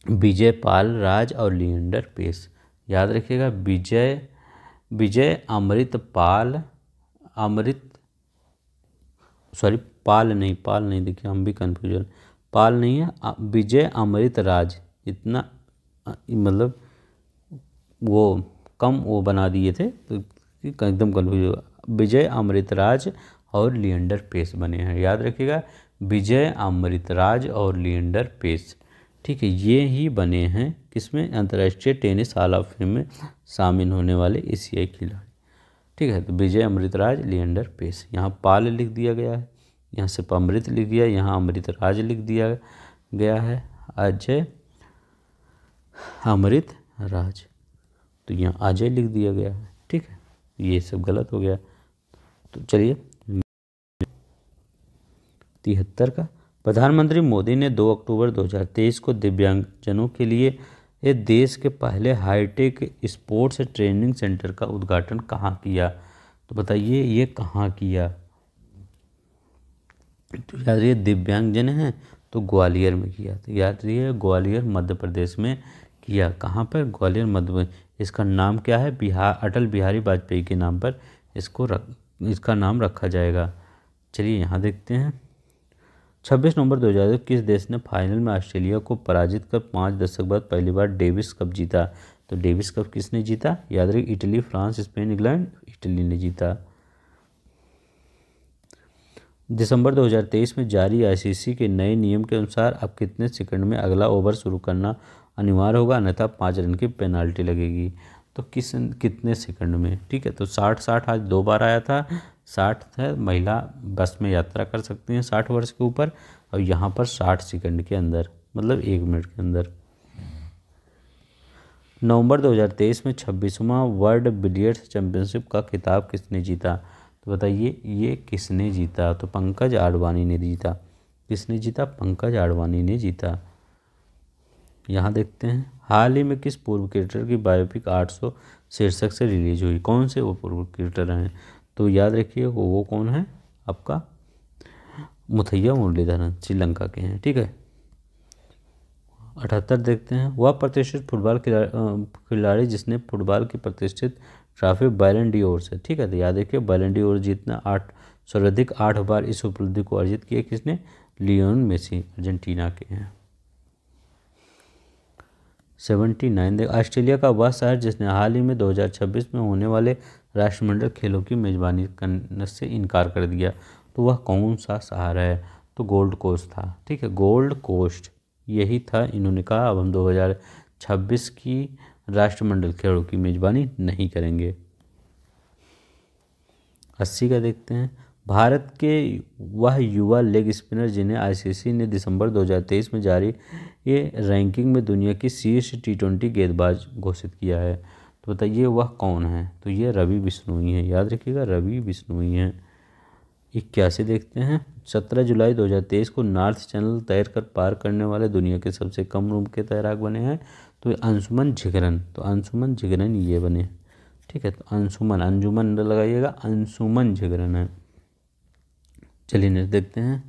विजय पाल राज और लिएंडर पेस। याद रखिएगा, विजय अमृत पाल, पाल नहीं, देखिए हम भी कन्फ्यूजन, पाल नहीं है, विजय अमृत राज, इतना मतलब वो कम वो बना दिए थे तो एकदम कन्फ्यूज। विजय अमृतराज और लिएंडर पेस बने हैं। याद रखिएगा, विजय अमृतराज और लिएंडर पेस। ठीक है, ये ही बने हैं किसमें? अंतर्राष्ट्रीय टेनिस हॉल ऑफ फेम में शामिल होने वाले एशियाई खिलाड़ी। ठीक है, तो विजय अमृतराज, लिएंडर पेस। यहाँ पाल लिख दिया गया है, यहाँ सिर्फ अमृत लिख दिया, यहाँ अमृतराज लिख दिया गया है, अजय अमृत राज, तो यहाँ अजय लिख दिया गया है। ठीक है, ये सब गलत हो गया। तो चलिए 73 का। प्रधानमंत्री मोदी ने 2 अक्टूबर 2023 को दिव्यांगजनों के लिए ये देश के पहले हाईटेक स्पोर्ट्स ट्रेनिंग सेंटर का उद्घाटन कहाँ किया? तो बताइए ये कहाँ किया? तो याद रहिए, दिव्यांगजन हैं तो ग्वालियर में किया। तो याद रहिए, ग्वालियर मध्य प्रदेश में किया। कहाँ पर? ग्वालियर मध्य प्रदेश। इसका नाम क्या है? अटल बिहारी वाजपेयी के नाम पर इसका नाम रखा जाएगा। चलिए यहाँ देखते हैं। 26 नवंबर 2000 किस देश ने फाइनल में ऑस्ट्रेलिया को पराजित कर 5 दशक बाद पहली बार डेविस कप जीता? तो डेविस कप किसने जीता? याद रखिए, Italy, France, Spain, England, Italy ने जीता। दिसंबर 2023 में जारी आईसीसी के नए नियम के अनुसार अब कितने सेकंड में अगला ओवर शुरू करना अनिवार्य होगा, अन्यथा 5 रन की पेनाल्टी लगेगी? तो कितने सेकंड में? ठीक है, तो 60 आज 2 बार आया था। 60 है, महिला बस में यात्रा कर सकती हैं 60 वर्ष के ऊपर, और यहाँ पर 60 सेकंड के अंदर, मतलब 1 मिनट के अंदर। नवंबर 2023 में 26वां वर्ल्ड बिलियर्ड्स चैंपियनशिप का खिताब किसने जीता? तो बताइए ये किसने जीता? तो पंकज आडवाणी ने जीता। किसने जीता? पंकज आडवाणी ने जीता। यहाँ देखते हैं, हाल ही में किस पूर्व क्रिकेटर की बायोपिक 800 शीर्षक से रिलीज हुई? कौन से वो पूर्व क्रिकेटर हैं? तो याद रखिए वो कौन है आपका? मुथैया मुरलीधरन, श्रीलंका के हैं। ठीक है, 78 देखते हैं। वह प्रतिष्ठित फुटबॉल खिलाड़ी जिसने फुटबॉल की प्रतिष्ठित ट्रॉफी बैलन डी ओर से, ठीक है, तो याद रखिए बैलन डी ओर जीतना सर्वाधिक 8 बार इस उपलब्धि को अर्जित किया किसने? लियोन मेसी, अर्जेंटीना के हैं। 79 ऑस्ट्रेलिया का वह शहर जिसने हाल ही में 2026 में होने वाले राष्ट्रमंडल खेलों की मेजबानी करने से इनकार कर दिया, तो वह कौन सा शहर है? तो गोल्ड कोस्ट था। ठीक है, गोल्ड कोस्ट यही था। इन्होंने कहा अब हम 2026 की राष्ट्रमंडल खेलों की मेजबानी नहीं करेंगे। 80 का देखते हैं। भारत के वह युवा लेग स्पिनर जिन्हें आईसीसी ने दिसंबर 2023 में जारी ये रैंकिंग में दुनिया की शीर्ष T20 गेंदबाज घोषित किया है, तो बताइए वह कौन है? तो ये रवि बिश्नोई है। याद रखिएगा, रवि बिश्नोई हैं। 81 देखते हैं। 17 जुलाई 2023 को नॉर्थ चैनल तैर कर पार करने वाले दुनिया के सबसे कम उम्र के तैराक बने हैं, तो तो अंशुमन झिगरन, तो अंशुमन झिगरन ये बने, ठीक है। तो अंशुमन, अंजुमन लगाइएगा, अंशुमन झिगरन है। चलिए नेक्स्ट देखते हैं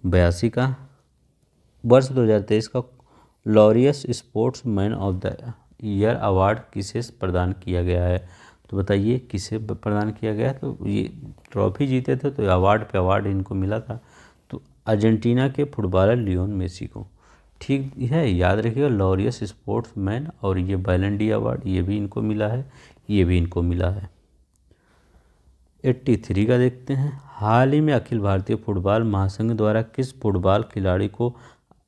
82 का। वर्ष 2023 का Laureus sports man of the year award किसे प्रदान किया गया है? तो बताइए किसे प्रदान किया गया? तो ये ट्रॉफी जीते थे तो अवार्ड पे अवार्ड इनको मिला था। तो अर्जेंटीना के फुटबॉलर लियोन मेसी को, ठीक है, याद रखिएगा लॉरियस स्पोर्ट्स मैन, और ये बैलन डी अवार्ड ये भी इनको मिला है, ये भी इनको मिला है। 83 का देखते हैं। हाल ही में अखिल भारतीय फुटबॉल महासंघ द्वारा किस फुटबॉल खिलाड़ी को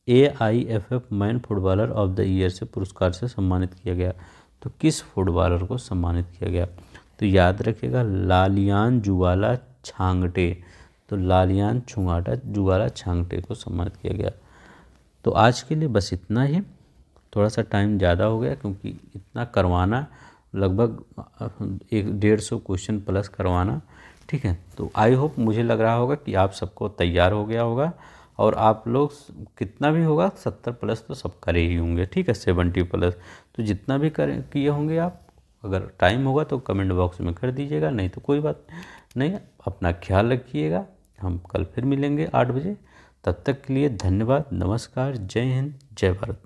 AIFF man footballer of the year से पुरस्कार से सम्मानित किया गया? तो किस फुटबॉलर को सम्मानित किया गया? तो याद रखिएगा लालियान जुवाला छांगटे, तो लालियान जुवाला छांगटे को सम्मानित किया गया। तो आज के लिए बस इतना ही, थोड़ा सा टाइम ज़्यादा हो गया क्योंकि इतना करवाना, लगभग 150 क्वेश्चन प्लस करवाना, ठीक है। तो आई होप, मुझे लग रहा होगा कि आप सबको तैयार हो गया होगा, और आप लोग कितना भी होगा 70 प्लस तो सब करे ही होंगे, ठीक है, 70 प्लस। तो जितना भी करें किए होंगे आप, अगर टाइम होगा तो कमेंट बॉक्स में कर दीजिएगा, नहीं तो कोई बात नहीं। अपना ख्याल रखिएगा, हम कल फिर मिलेंगे 8 बजे। तब तक के लिए धन्यवाद, नमस्कार, जय हिंद, जय भारत।